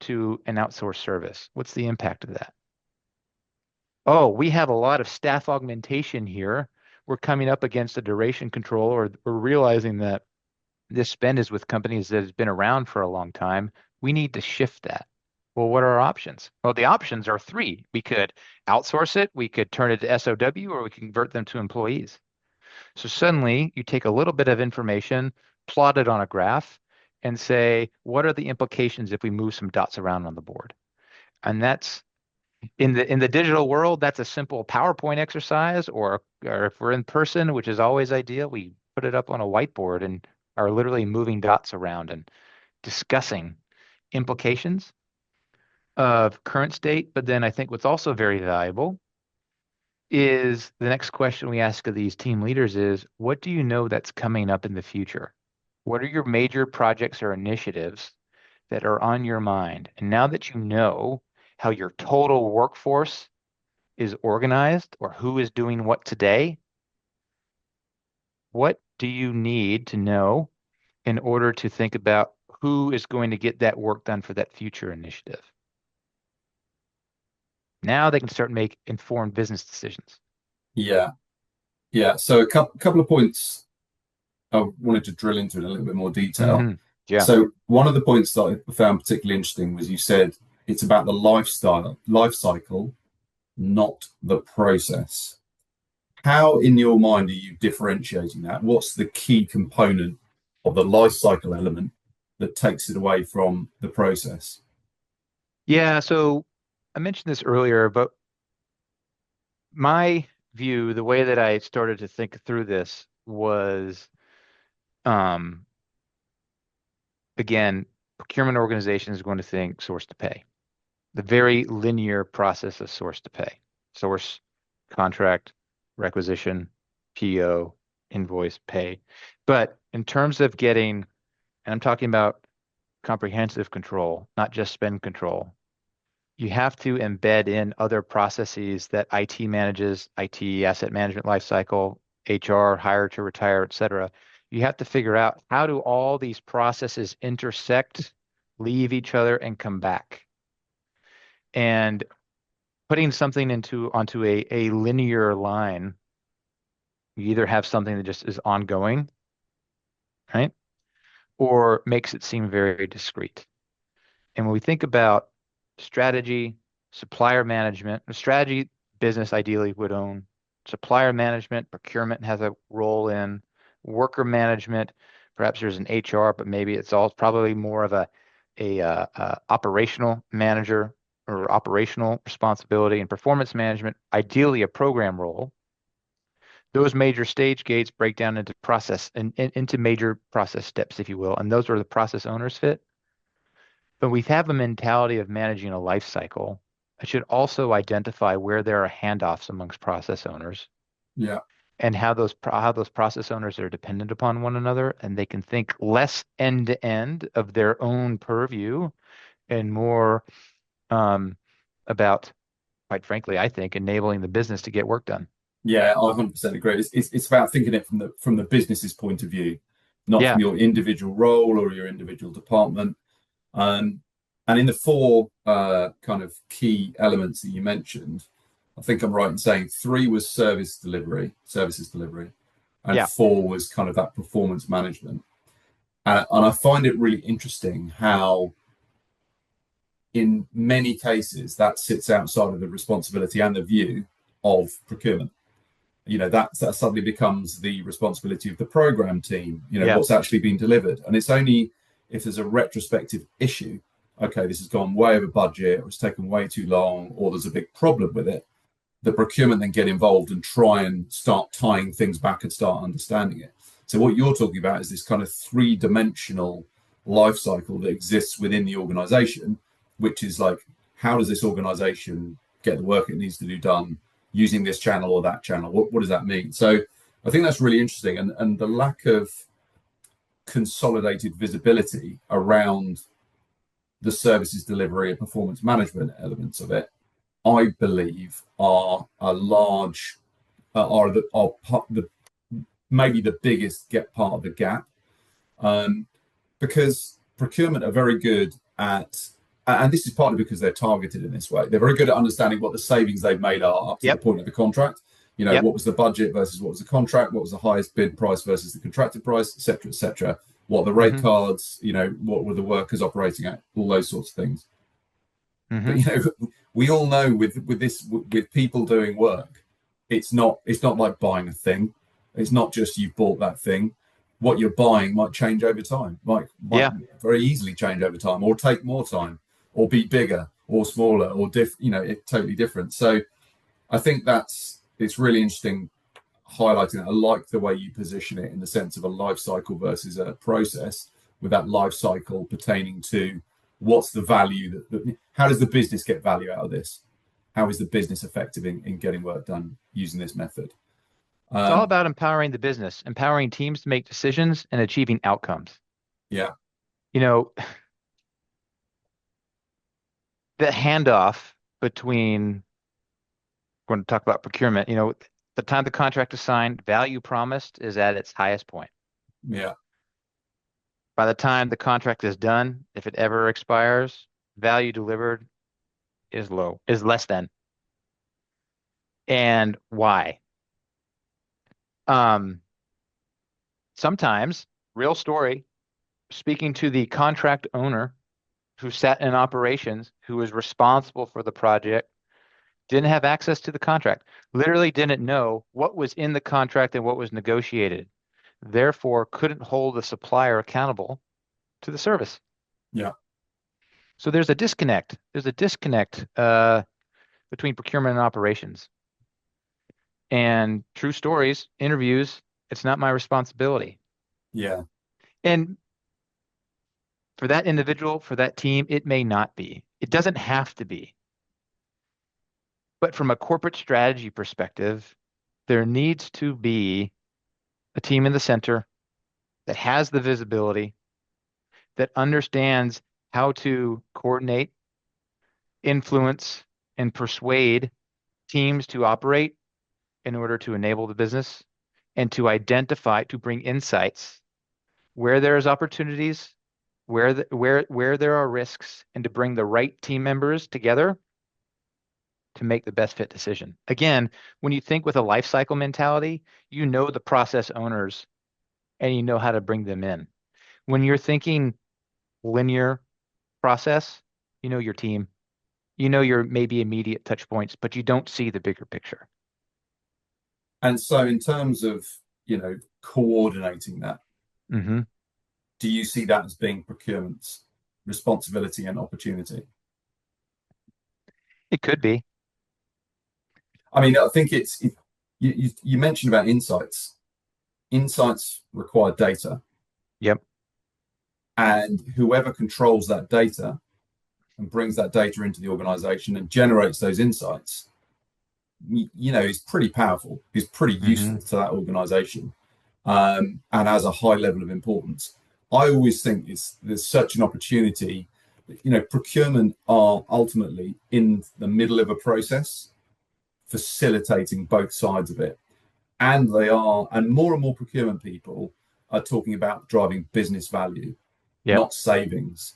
S2: to an outsourced service? What's the impact of that? Oh, we have a lot of staff augmentation here. We're coming up against a duration control, or we're realizing that this spend is with companies that has been around for a long time. We need to shift that. Well, what are our options? Well, the options are three. We could outsource it, we could turn it to SOW, or we can convert them to employees. So suddenly you take a little bit of information, plot it on a graph, and say, what are the implications if we move some dots around on the board? And that's in the digital world, that's a simple PowerPoint exercise, or if we're in person, which is always ideal, we put it up on a whiteboard and are literally moving dots around and discussing implications of current state. But then I think what's also very valuable is the next question we ask of these team leaders is, what do you know that's coming up in the future? What are your major projects or initiatives that are on your mind? And now that you know how your total workforce is organized or who is doing what today, what do you need to know in order to think about who is going to get that work done for that future initiative? Now they can start to make informed business decisions.
S1: Yeah. Yeah. So a couple of points I wanted to drill into in a little bit more detail.
S2: Yeah.
S1: So one of the points that I found particularly interesting was you said it's about the life cycle, not the process. How, in your mind, are you differentiating that? What's the key component of the life cycle element that takes it away from the process?
S2: Yeah. So I mentioned this earlier, but my view, the way that I started to think through this was, um, again, procurement organization is going to think source to pay, the very linear process of source to pay, source, contract, requisition, PO, invoice, pay. But in terms of getting, and I'm talking about comprehensive control, not just spend control, you have to embed in other processes that IT manages, IT asset management lifecycle, HR, hire to retire, et cetera. You have to figure out how do all these processes intersect, leave each other, and come back. And putting something onto a linear line, you either have something that just is ongoing, right? Or makes it seem very discrete. And when we think about strategy, supplier management, strategy, business ideally would own supplier management, procurement has a role in worker management. Perhaps there's an HR, but maybe it's all probably more of a operational manager or operational responsibility, and performance management, ideally a program role. Those major stage gates break down into process and into major process steps, if you will, and those are the process owners fit. But we have a mentality of managing a life cycle. I should also identify where there are handoffs amongst process owners
S1: Yeah.
S2: and how those process owners are dependent upon one another, and they can think less end to end of their own purview and more about, quite frankly, I think, enabling the business to get work done.
S1: Yeah, I 100% agree. It's about thinking it from the business's point of view, not from
S2: Yeah,
S1: your individual role or your individual department. Um, and in the four kind of key elements that you mentioned, I think I'm right in saying three was services delivery, and
S2: yeah,
S1: four was kind of that performance management. And I find it really interesting how, in many cases, that sits outside of the responsibility and the view of procurement. That suddenly becomes the responsibility of the program team,
S2: yeah.
S1: what's actually been delivered. And it's only if there's a retrospective issue, okay, this has gone way over budget, or it's taken way too long, or there's a big problem with it, the procurement then get involved and try and start tying things back and start understanding it. So what you're talking about is this kind of three-dimensional life cycle that exists within the organization, which is like, how does this organization get the work it needs to do done using this channel or that channel? What does that mean? So I think that's really interesting. And the lack of consolidated visibility around the services delivery and performance management elements of it, I believe, are a large are maybe the biggest get part of the gap, um, because procurement are very good at, and this is partly because they're targeted in this way. They're very good at understanding what the savings they've made are up to the
S2: Yep,
S1: point of the contract.
S2: yep.
S1: What was the budget versus what was the contract? What was the highest bid price versus the contracted price, etc., etc. What are the rate
S2: Mm-hmm.
S1: cards? What were the workers operating at? All those sorts of things. But
S2: Mm-hmm.
S1: we all know with people doing work, it's not like buying a thing. It's not just you've bought that thing. What you're buying might change over time, might
S2: Yeah.
S1: very easily change over time, or take more time, or be bigger or smaller, or totally different. So I think it's really interesting highlighting that. I like the way you position it in the sense of a life cycle versus a process, with that life cycle pertaining to what's the value how does the business get value out of this? How is the business effective in getting work done using this method?
S2: It's all
S1: Um,
S2: about empowering the business, empowering teams to make decisions and achieving outcomes.
S1: yeah,
S2: You know, the handoff between, we're going to talk about procurement, the time the contract is signed, value promised is at its highest point.
S1: yeah,
S2: By the time the contract is done, if it ever expires, value delivered is less than. And why? Um, Sometimes, real story, speaking to the contract owner who sat in operations, who was responsible for the project, didn't have access to the contract, literally didn't know what was in the contract and what was negotiated, therefore couldn't hold the supplier accountable to the service.
S1: yeah,
S2: So there's a disconnect. There's a disconnect between procurement and operations. And true stories, interviews, it's not my responsibility.
S1: Yeah.
S2: And for that individual, for that team, it may not be. It doesn't have to be. But from a corporate strategy perspective, there needs to be a team in the center that has the visibility, that understands how to coordinate, influence, and persuade teams to operate in order to enable the business and to identify, to bring insights where there's opportunities, where there are risks, and to bring the right team members together to make the best fit decision. Again, when you think with a life cycle mentality, you know the process owners and you know how to bring them in. When you're thinking linear process, you know your team, you know your maybe immediate touch points, but you don't see the bigger picture.
S1: And so in terms of, coordinating that,
S2: Hmm.
S1: do you see that as being procurement's responsibility and opportunity?
S2: It could be.
S1: I mean, I think you mentioned about insights. Insights require data,
S2: Yep.
S1: and whoever controls that data and brings that data into the organization and generates those insights, is pretty powerful. Is pretty
S2: Hmm.
S1: useful to that organization, and has a high level of importance. I always think there's such an opportunity. Procurement are ultimately in the middle of a process, facilitating both sides of it. And more and more procurement people are talking about driving business value,
S2: Yep.
S1: not savings.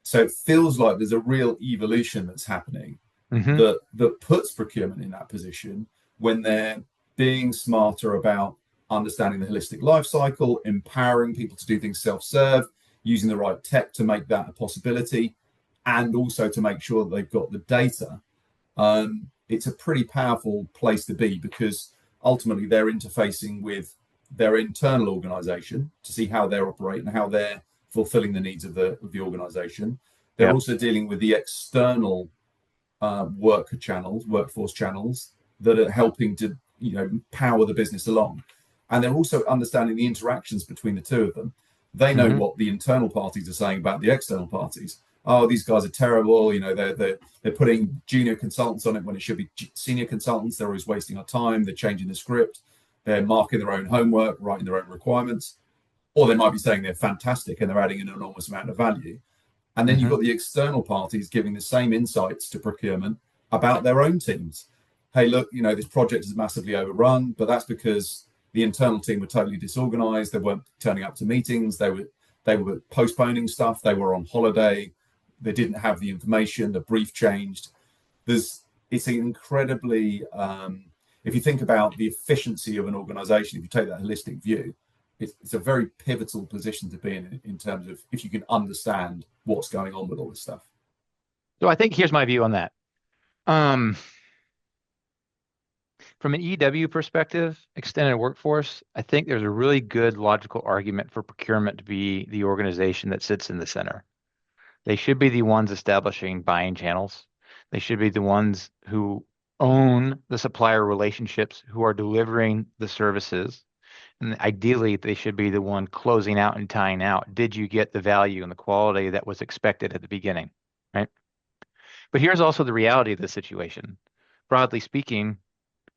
S1: So it feels like there's a real evolution that's happening
S2: Hmm.
S1: that puts procurement in that position when they're being smarter about understanding the holistic life cycle, empowering people to do things self-serve, using the right tech to make that a possibility, and also to make sure that they've got the data. It's a pretty powerful place to be because ultimately they're interfacing with their internal organization to see how they're operating and how they're fulfilling the needs of the organization. They're
S2: Yep.
S1: also dealing with the external workforce channels that are helping to power the business along, and they're also understanding the interactions between the two of them. They know
S2: Hmm.
S1: what the internal parties are saying about the external parties. Oh, these guys are terrible. They're putting junior consultants on it when it should be senior consultants. They're always wasting our time. They're changing the script. They're marking their own homework, writing their own requirements, or they might be saying they're fantastic and they're adding an enormous amount of value. And then you've
S2: Hmm.
S1: got the external parties giving the same insights to procurement about their own teams. Hey, look, this project is massively overrun, but that's because the internal team were totally disorganized. They weren't turning up to meetings. They were postponing stuff. They were on holiday. They didn't have the information. The brief changed. It's incredibly if you think about the efficiency of an organization, if you take that holistic view, it's a very pivotal position to be in terms of if you can understand what's going on with all this stuff.
S2: So I think here's my view on that. Um, from an EW perspective, extended workforce, I think there's a really good logical argument for procurement to be the organization that sits in the center. They should be the ones establishing buying channels. They should be the ones who own the supplier relationships, who are delivering the services. And ideally, they should be the one closing out and tying out. Did you get the value and the quality that was expected at the beginning? Right. But here's also the reality of the situation. Broadly speaking,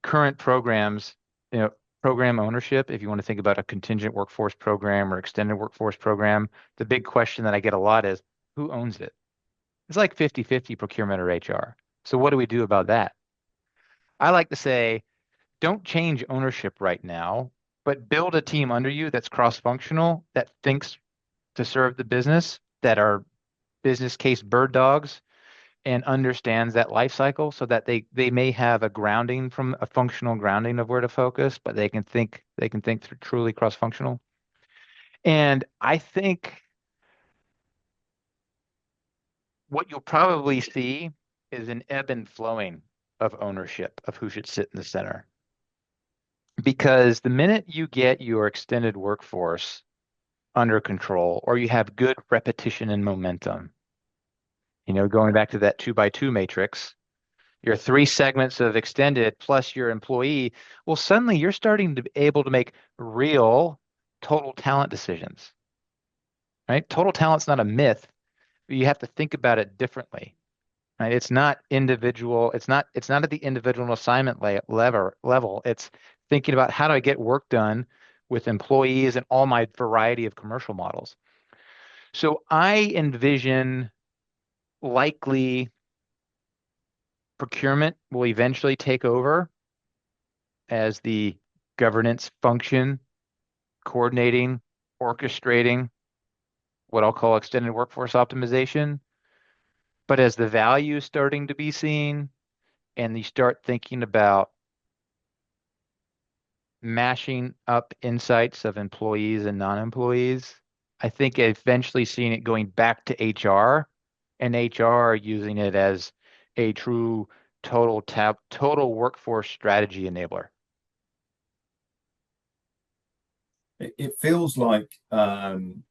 S2: current programs, you know, program ownership, if you want to think about a contingent workforce program or extended workforce program, the big question that I get a lot is who owns it? It's like 50-50 procurement or HR. So what do we do about that? I like to say, don't change ownership right now, but build a team under you that's cross-functional, that thinks to serve the business, that are business case bird dogs, and understands that life cycle so that they may have a grounding from a functional grounding of where to focus, but they can think through truly cross-functional. And I think what you'll probably see is an ebb and flowing of ownership of who should sit in the center. Because the minute you get your extended workforce under control or you have good repetition and momentum, Going back to that 2 by 2 matrix, your 3 segments of extended plus your employee, well, suddenly you're starting to be able to make real total talent decisions, right? Total talent's not a myth, but you have to think about it differently, right? It's not individual. It's not at the individual assignment level. It's thinking about how do I get work done with employees and all my variety of commercial models. So I envision likely procurement will eventually take over as the governance function, coordinating, orchestrating what I'll call extended workforce optimization. But as the value is starting to be seen and you start thinking about mashing up insights of employees and non-employees, I think eventually seeing it going back to HR and HR using it as a true total workforce strategy enabler.
S1: It feels like the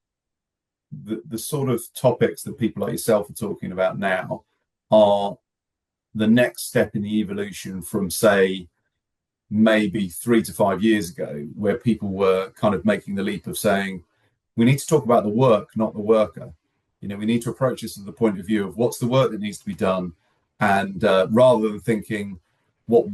S1: sort of topics that people like yourself are talking about now are the next step in the evolution from, say, maybe 3 to 5 years ago, where people were kind of making the leap of saying, we need to talk about the work, not the worker. We need to approach this from the point of view of what's the work that needs to be done, and rather than thinking, what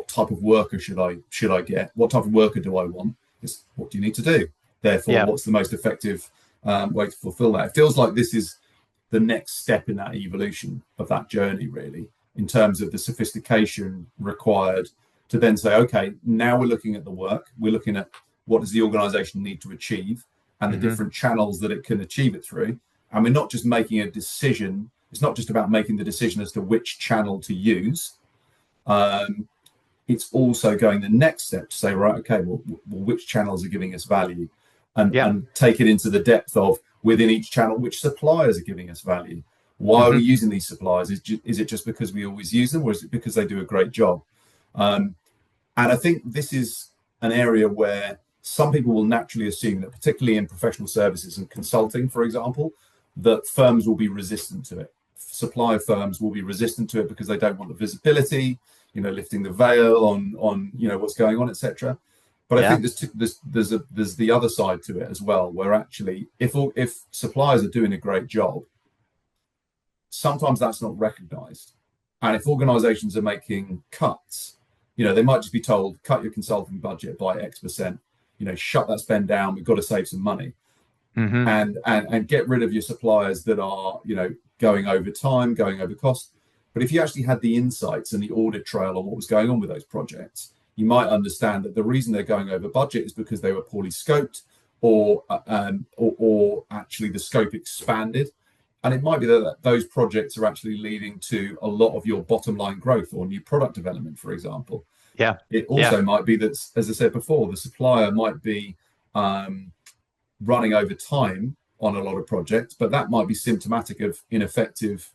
S1: type of worker should I get? What type of worker do I want? It's what do you need to do? Therefore,
S2: Yeah.
S1: what's the most effective way to fulfill that? It feels like this is the next step in that evolution of that journey, really, in terms of the sophistication required to then say, okay, now we're looking at the work, we're looking at what does the organization need to achieve and the
S2: Hmm.
S1: different channels that it can achieve it through. And we're not just making a decision, it's not just about making the decision as to which channel to use. Um, it's also going the next step to say, right, okay, well, which channels are giving us value,
S2: Yeah.
S1: and take it into the depth of within each channel, which suppliers are giving us value. Why are we
S2: Hmm.
S1: using these suppliers? Is it just because we always use them, or is it because they do a great job? Um, and I think this is an area where some people will naturally assume that, particularly in professional services and consulting, for example, that firms will be resistant to it. Supply firms will be resistant to it because they don't want the visibility, lifting the veil on what's going on, etc. But I
S2: Yeah.
S1: think there's the other side to it as well, where actually, if suppliers are doing a great job, sometimes that's not recognised, and if organisations are making cuts, they might just be told, cut your consulting budget by X%, shut that spend down. We've got to save some money,
S2: Hmm.
S1: and get rid of your suppliers that are going over time, going over cost. But if you actually had the insights and the audit trail on what was going on with those projects, you might understand that the reason they're going over budget is because they were poorly scoped, or actually the scope expanded. And it might be that those projects are actually leading to a lot of your bottom line growth or new product development, for example.
S2: Yeah.
S1: It
S2: Yeah.
S1: also might be that, as I said before, the supplier might be running over time on a lot of projects, but that might be symptomatic of ineffective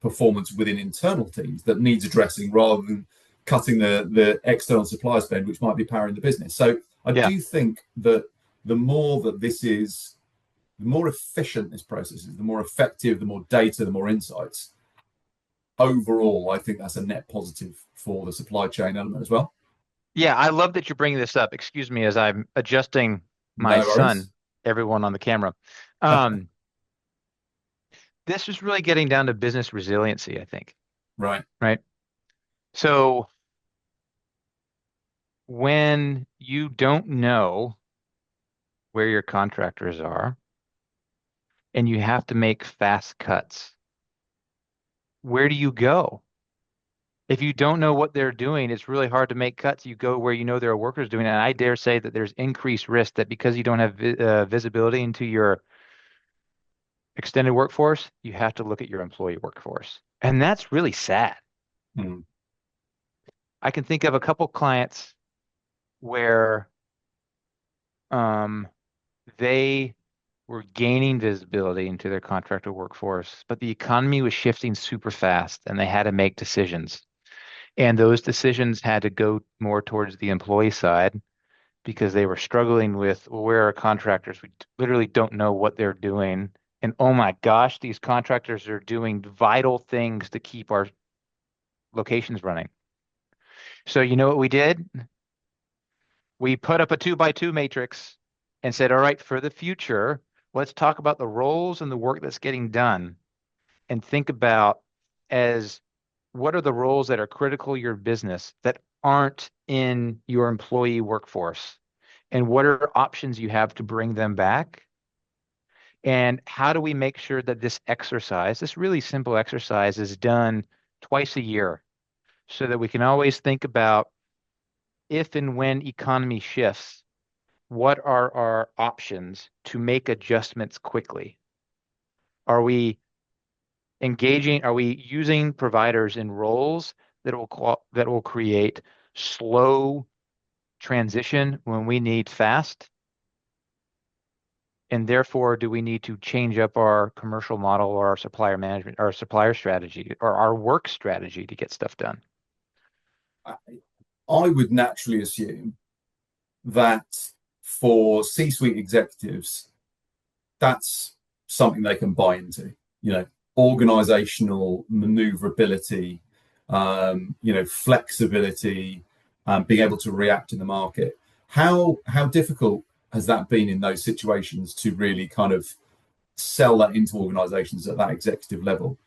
S1: performance within internal teams that needs addressing, rather than cutting the external supply spend, which might be powering the business. So I
S2: Yeah.
S1: do think that the more that this is, the more efficient this process is, the more effective, the more data, the more insights. Overall, I think that's a net positive for the supply chain element as well.
S2: Yeah. I love that you're bringing this up. Excuse me as I'm adjusting my
S1: No worries.
S2: son, everyone on the camera. Um, this is really getting down to business resiliency, I think,
S1: Right.
S2: right? So when you don't know where your contractors are and you have to make fast cuts, where do you go? If you don't know what they're doing, it's really hard to make cuts. You go where you know there are workers doing it. And I dare say that there's increased risk that because you don't have visibility into your extended workforce, you have to look at your employee workforce. And that's really sad.
S1: Mm.
S2: I can think of a couple clients where um, they were gaining visibility into their contractor workforce, but the economy was shifting super fast and they had to make decisions. And those decisions had to go more towards the employee side because they were struggling with, well, where are contractors? We literally don't know what they're doing And oh my gosh, these contractors are doing vital things to keep our locations running. So you know what we did? We put up a 2 by 2 matrix and said, all right, for the future, let's talk about the roles and the work that's getting done and think about as what are the roles that are critical to your business that aren't in your employee workforce? And what are options you have to bring them back? And how do we make sure that this exercise, this really simple exercise, is done twice a year so that we can always think about if and when economy shifts, what are our options to make adjustments quickly? Are we engaging, are we using providers in roles that will create slow transition when we need fast? And therefore, do we need to change up our commercial model or our supplier management, our supplier strategy, or our work strategy to get stuff done?
S1: I, I would naturally assume that for C-suite executives, that's something they can buy into. You know, organizational maneuverability, flexibility, being able to react in the market. How difficult has that been in those situations to really kind of sell that into organizations at that executive level?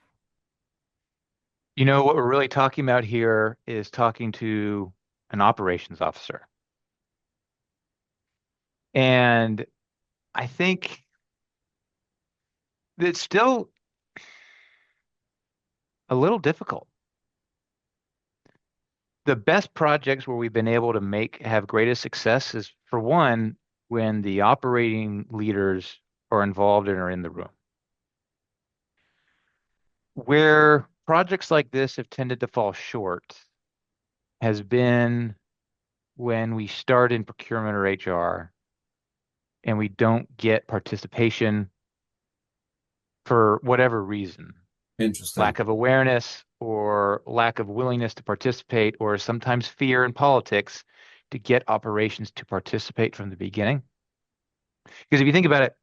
S2: You know, what we're really talking about here is talking to an operations officer. And I think it's still a little difficult. The best projects where we've been able to have greatest success is, for one, when the operating leaders are involved and are in the room. Where projects like this have tended to fall short has been when we start in procurement or HR and we don't get participation for whatever reason,
S1: Interesting.
S2: lack of awareness or lack of willingness to participate, or sometimes fear in politics to get operations to participate from the beginning. Because if you think about it,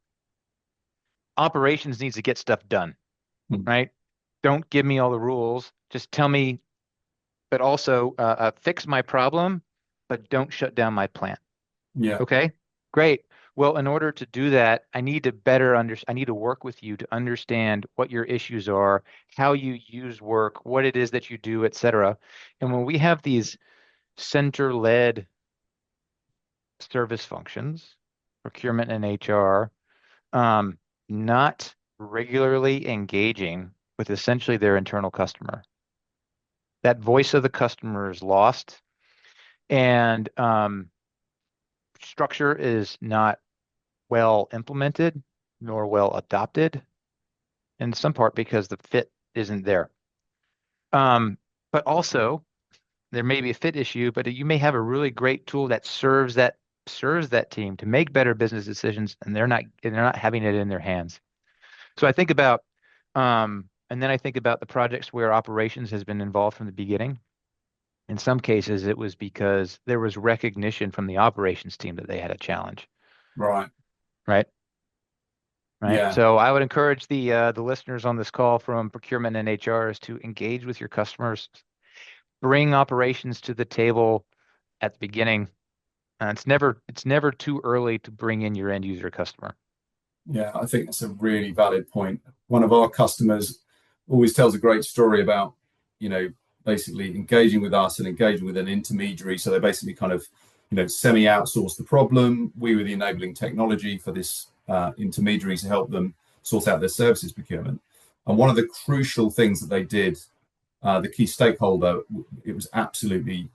S2: operations needs to get stuff done,
S1: Hmm.
S2: right? Don't give me all the rules. Just tell me, but also fix my problem, but don't shut down my plant.
S1: Yeah,
S2: Okay, great. Well, in order to do that, I need to I need to work with you to understand what your issues are, how you use work, what it is that you do, et cetera. And when we have these center-led service functions, procurement and HR, um, not regularly engaging with essentially their internal customer, that voice of the customer is lost, and structure is not well implemented nor well adopted, in some part because the fit isn't there. Um, but also there may be a fit issue, but you may have a really great tool that serves that team to make better business decisions, and they're not having it in their hands. So I think about and then I think about the projects where operations has been involved from the beginning. In some cases, it was because there was recognition from the operations team that they had a challenge,
S1: right.
S2: right? Right.
S1: Yeah,
S2: So I would encourage the listeners on this call from procurement and HR is to engage with your customers, bring operations to the table at the beginning. It's never too early to bring in your end user customer.
S1: yeah. I think that's a really valid point. One of our customers always tells a great story about, you know, basically engaging with us and engaging with an intermediary. So they basically kind of, semi-outsource the problem. We were the enabling technology for this intermediary to help them sort out their services procurement. And one of the crucial things that they did, the key stakeholder, it was absolutely,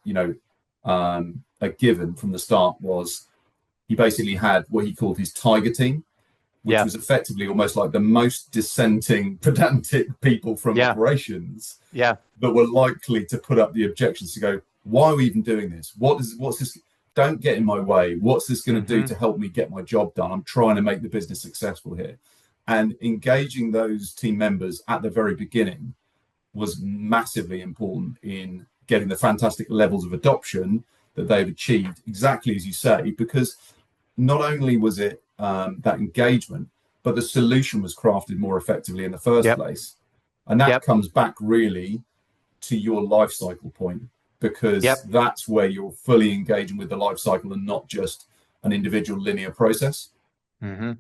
S1: a given from the start, was he basically had what he called his tiger team, which
S2: Yeah.
S1: was effectively almost like the most dissenting, pedantic people from
S2: Yeah.
S1: operations
S2: Yeah.
S1: that were likely to put up the objections to go, why are we even doing this? What's this? Don't get in my way. What's this going to do
S2: Hmm.
S1: to help me get my job done? I'm trying to make the business successful here. And engaging those team members at the very beginning was massively important in getting the fantastic levels of adoption that they've achieved, exactly as you say, because not only was it that engagement, but the solution was crafted more effectively in the first
S2: Yep.
S1: place. And that
S2: Yep.
S1: comes back really to your life cycle point, because
S2: Yep.
S1: that's where you're fully engaging with the life cycle and not just an individual linear process.
S2: hmm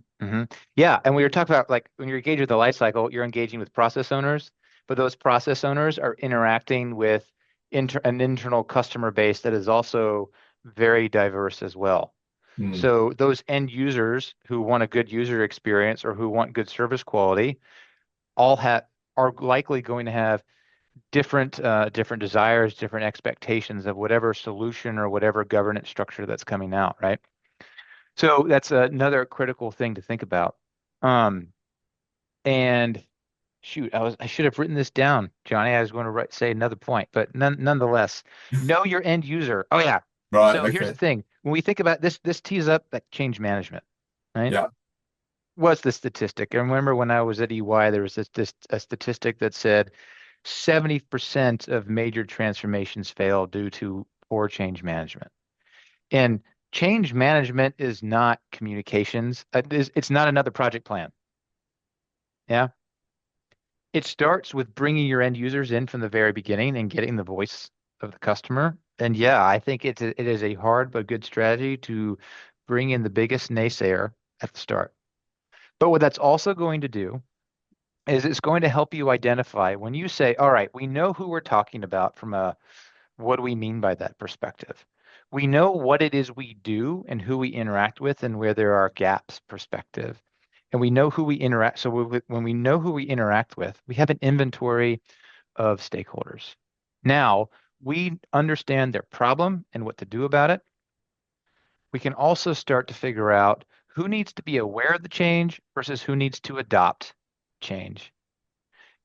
S2: Yeah, and we were talking about like when you're engaged with the life cycle, you're engaging with process owners, but those process owners are interacting with an internal customer base that is also very diverse as well.
S1: Mm,
S2: So those end users who want a good user experience or who want good service quality all have are likely going to have different desires, different expectations of whatever solution or whatever governance structure that's coming out, right? So that's another critical thing to think about. Um, and shoot, I should have written this down, Johnny. I was going to say another point, but nonetheless, know your end user. Oh yeah.
S1: right.
S2: So here's the
S1: Okay.
S2: thing. When we think about this tees up that change management, right?
S1: Yeah.
S2: What's the statistic? I remember when I was at EY, there was this a statistic that said 70% of major transformations fail due to poor change management. And change management is not communications. It's not another project plan. Yeah. It starts with bringing your end users in from the very beginning and getting the voice of the customer. And yeah, I think it is a hard but good strategy to bring in the biggest naysayer at the start. But what that's also going to do is it's going to help you identify when you say, all right, we know who we're talking about from a what do we mean by that perspective? We know what it is we do and who we interact with and where there are gaps perspective. And we know who we interact. So when we know who we interact with, we have an inventory of stakeholders. Now we understand their problem and what to do about it. We can also start to figure out who needs to be aware of the change versus who needs to adopt change.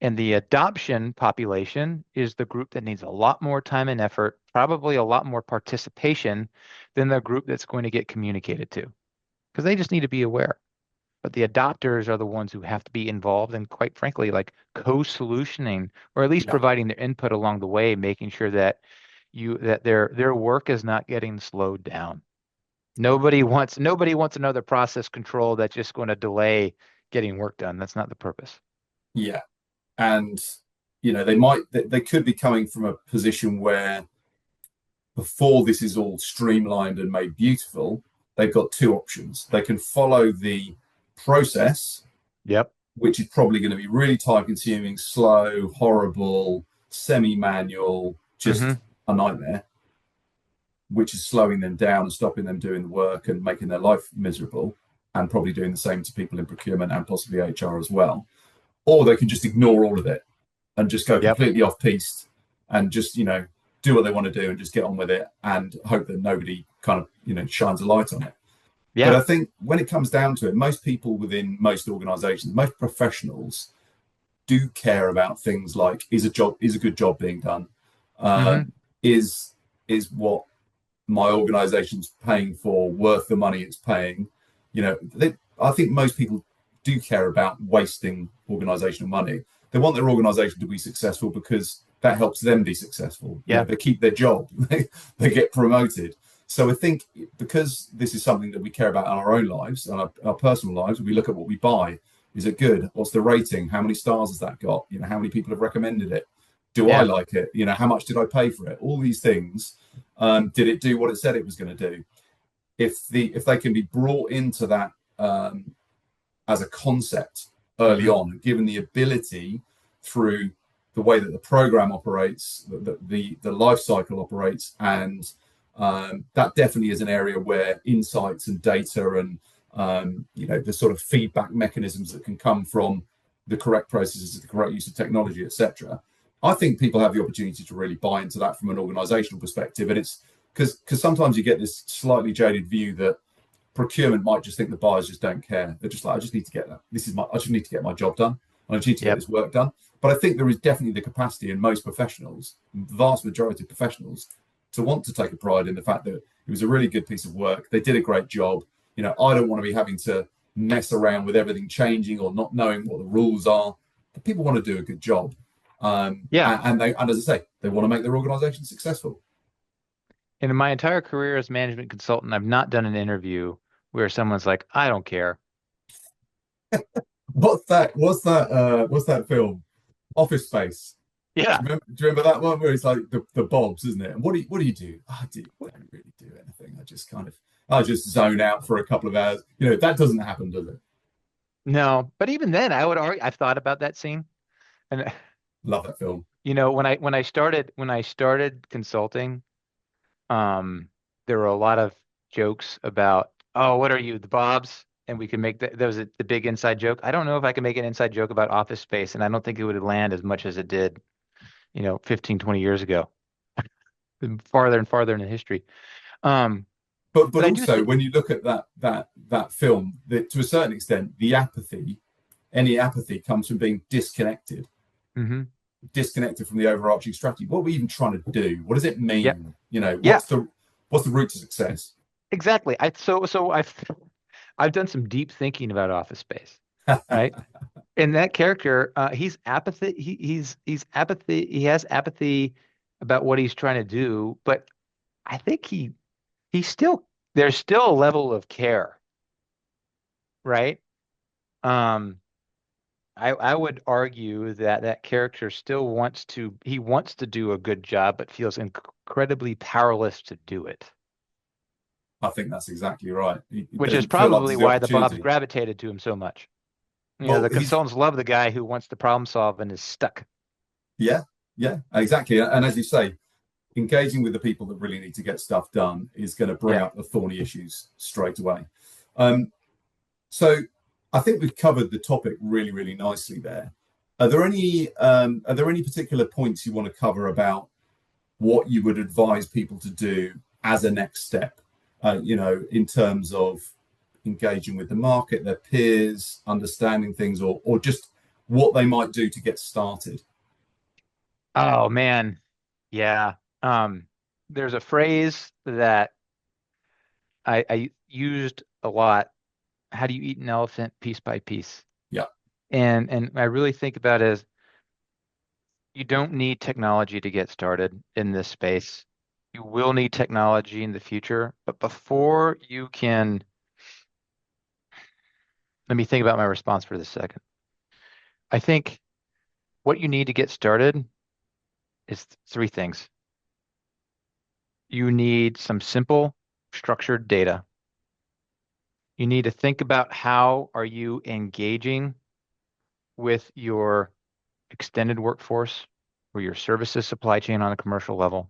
S2: And the adoption population is the group that needs a lot more time and effort, probably a lot more participation than the group that's going to get communicated to, because they just need to be aware. But the adopters are the ones who have to be involved and quite frankly, like co-solutioning or at least
S1: Yeah.
S2: providing their input along the way, making sure that their work is not getting slowed down. Nobody wants another process control that's just going to delay getting work done. That's not the purpose.
S1: Yeah. And they could be coming from a position where before this is all streamlined and made beautiful, they've got two options. They can follow the process,
S2: Yep.
S1: which is probably going to be really time consuming, slow, horrible, semi manual, just
S2: hmm
S1: a nightmare, which is slowing them down and stopping them doing the work and making their life miserable, and probably doing the same to people in procurement and possibly HR as well. Or they can just ignore all of it and just go
S2: Yep.
S1: completely off piste and just do what they want to do and just get on with it and hope that nobody kind of shines a light on it. But
S2: Yeah.
S1: I think when it comes down to it, most people within most organizations, most professionals, do care about things like, is a good job being done,
S2: hmm
S1: um, is what my organization's paying for worth the money it's paying. I think most people do care about wasting organizational money. They want their organization to be successful because that helps them be successful.
S2: Yeah.
S1: They keep their job, they get promoted. So I think because this is something that we care about in our own lives and our personal lives, we look at what we buy. Is it good? What's the rating? How many stars has that got? How many people have recommended it? Do I
S2: Yeah.
S1: like it? How much did I pay for it? All these things. Did it do what it said it was going to do? If they can be brought into that as a concept early
S2: hmm
S1: on, given the ability through the way that the program operates, the life cycle operates, and that definitely is an area where insights and data and the sort of feedback mechanisms that can come from the correct processes, the correct use of technology, etc. I think people have the opportunity to really buy into that from an organizational perspective, and it's because sometimes you get this slightly jaded view that procurement might just think the buyers just don't care. They're just like, I just need to get that. I just need to get my job done. I just need to get
S2: Yep.
S1: this work done. But I think there is definitely the capacity in most professionals, vast majority of professionals, to want to take a pride in the fact that it was a really good piece of work. They did a great job. I don't want to be having to mess around with everything changing or not knowing what the rules are. But people want to do a good job.
S2: Yeah.
S1: And as I say, they want to make their organization successful.
S2: And in my entire career as management consultant, I've not done an interview where someone's like, I don't care.
S1: What's that film? Office Space.
S2: Yeah.
S1: Do you remember that one where it's like the Bobs, isn't it? And what do you do? I don't really do anything. I just zone out for a couple of hours. That doesn't happen, does it?
S2: No, but even then, I would argue I've thought about that scene, and
S1: Love that film.
S2: when I started consulting, um, there were a lot of jokes about, oh, what are you, the Bobs? And we can make that was the big inside joke. I don't know if I can make an inside joke about Office Space, and I don't think it would land as much as it did, 15, 20 years ago, farther and farther into history. Um,
S1: But
S2: but I do
S1: also
S2: think,
S1: when you look at that film, that to a certain extent, any apathy comes from being
S2: hmm
S1: disconnected from the overarching strategy. What are we even trying to do? What does it
S2: yeah,
S1: mean?
S2: yeah,
S1: What's the route to success?
S2: exactly. I've done some deep thinking about Office Space, right? And that character, he's apathy. He's apathy. He has apathy about what he's trying to do, but I think he's still there's still a level of care, right? Um, I would argue that that character still wants to do a good job, but feels incredibly powerless to do it,
S1: I think that's exactly right. He
S2: which is
S1: doesn't feel like
S2: probably
S1: there's the
S2: why the Bobs
S1: opportunity.
S2: gravitated to him so much.
S1: Well,
S2: The consultants love the guy who wants to problem solve and is stuck.
S1: yeah, yeah, exactly. And as you say, engaging with the people that really need to get stuff done is going to bring
S2: Yeah.
S1: up the thorny issues straight away. Um, so I think we've covered the topic really, really nicely there. Are there any particular points you want to cover about what you would advise people to do as a next step? In terms of engaging with the market, their peers, understanding things, or just what they might do to get started.
S2: Oh man. Yeah. Um, there's a phrase that I used a lot. How do you eat an elephant piece by piece?
S1: Yeah,
S2: And I really think about it as you don't need technology to get started in this space. You will need technology in the future, but before you can, let me think about my response for this second. I think what you need to get started is three things. You need some simple, structured data. You need to think about how are you engaging with your extended workforce or your services supply chain on a commercial level.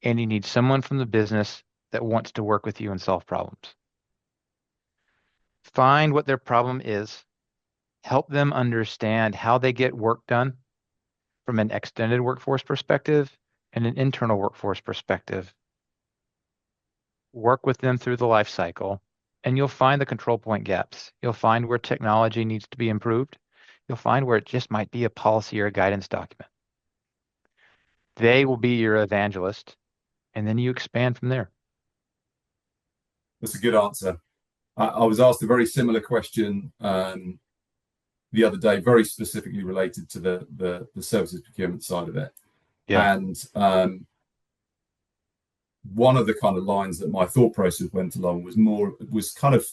S2: And you need someone from the business that wants to work with you and solve problems. Find what their problem is, help them understand how they get work done from an extended workforce perspective and an internal workforce perspective. Work with them through the life cycle, and you'll find the control point gaps. You'll find where technology needs to be improved. You'll find where it just might be a policy or a guidance document. They will be your evangelist, and then you expand from there.
S1: that's a good answer. I was asked a very similar question the other day, very specifically related to the services procurement side of it.
S2: Yeah.
S1: And one of the kind of lines that my thought process went along was kind of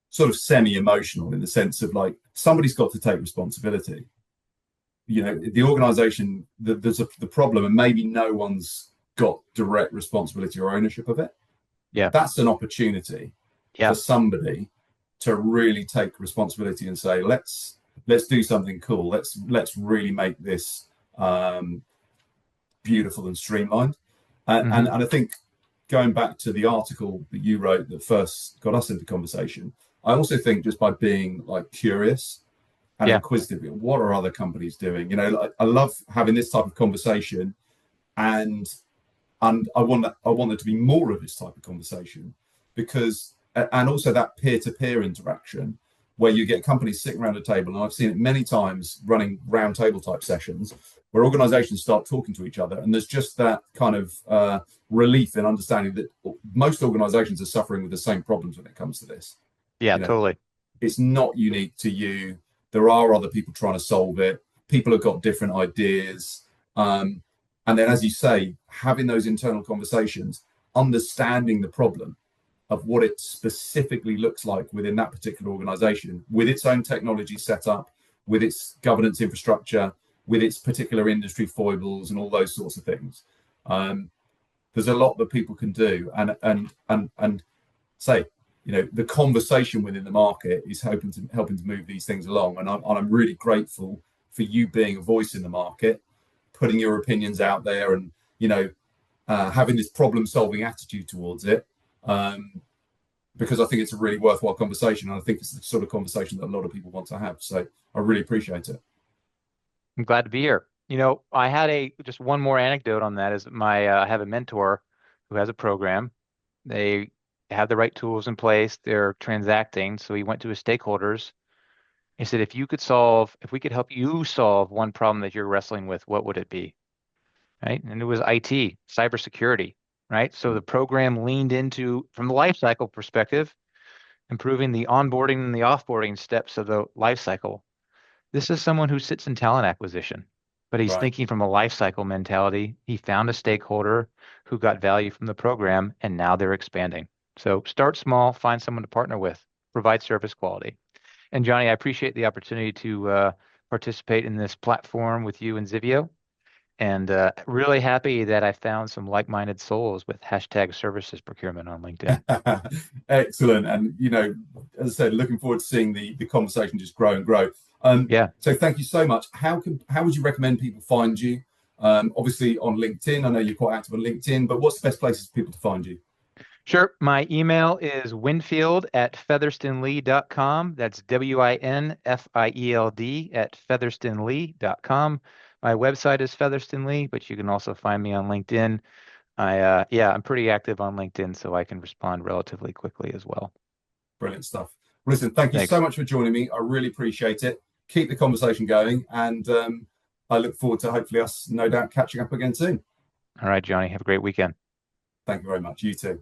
S1: sort of semi-emotional in the sense of like somebody's got to take responsibility. The organization, the problem, and maybe no one's got direct responsibility or ownership of it.
S2: Yeah.
S1: That's an opportunity for
S2: Yeah.
S1: somebody to really take responsibility and say, let's do something cool. Let's really make this beautiful and streamlined. And
S2: hmm
S1: I think going back to the article that you wrote that first got us into conversation, I also think just by being like curious and
S2: Yeah.
S1: inquisitive, what are other companies doing? I love having this type of conversation, and I want there to be more of this type of conversation because, and also that peer-to-peer interaction where you get companies sitting around a table, and I've seen it many times running round table type sessions where organizations start talking to each other, and there's just that kind of relief in understanding that most organizations are suffering with the same problems when it comes to this.
S2: Yeah,
S1: You know,
S2: totally.
S1: it's not unique to you. There are other people trying to solve it. People have got different ideas. And then, as you say, having those internal conversations, understanding the problem, of what it specifically looks like within that particular organization, with its own technology setup, with its governance infrastructure, with its particular industry foibles and all those sorts of things. There's a lot that people can do, and say, the conversation within the market is helping to move these things along. And I'm really grateful for you being a voice in the market, putting your opinions out there, and having this problem-solving attitude towards it. Because I think it's a really worthwhile conversation, and I think it's the sort of conversation that a lot of people want to have. So I really appreciate it.
S2: I'm glad to be here. I had just one more anecdote on that is I have a mentor who has a program. They have the right tools in place. They're transacting. So he went to his stakeholders. He said, if we could help you solve one problem that you're wrestling with, what would it be? Right. And it was IT, cybersecurity. Right. So the program leaned into, from the life cycle perspective, improving the onboarding and the offboarding steps of the life cycle. This is someone who sits in talent acquisition, but he's
S1: Right.
S2: thinking from a life cycle mentality. He found a stakeholder who got value from the program, and now they're expanding. So start small, find someone to partner with, provide service quality. And Johnny, I appreciate the opportunity to participate in this platform with you and Zivio. And really happy that I found some like-minded souls with hashtag services procurement on LinkedIn.
S1: Excellent. And, as I said, looking forward to seeing the conversation just grow and grow.
S2: Yeah,
S1: So thank you so much. How would you recommend people find you? Obviously on LinkedIn. I know you're quite active on LinkedIn, but what's the best places for people to find you?
S2: sure. My email is winfield@featherstonlee.com. That's WINFIELD at featherstonlee.com. My website is Featherston Lee, but you can also find me on LinkedIn. I'm pretty active on LinkedIn, so I can respond relatively quickly as well.
S1: Brilliant stuff. Well, listen, thank you so
S2: Thanks.
S1: much for joining me. I really appreciate it. Keep the conversation going, and I look forward to hopefully us, no doubt, catching up again soon.
S2: All right, Johnny, have a great weekend.
S1: Thank you very much. You too.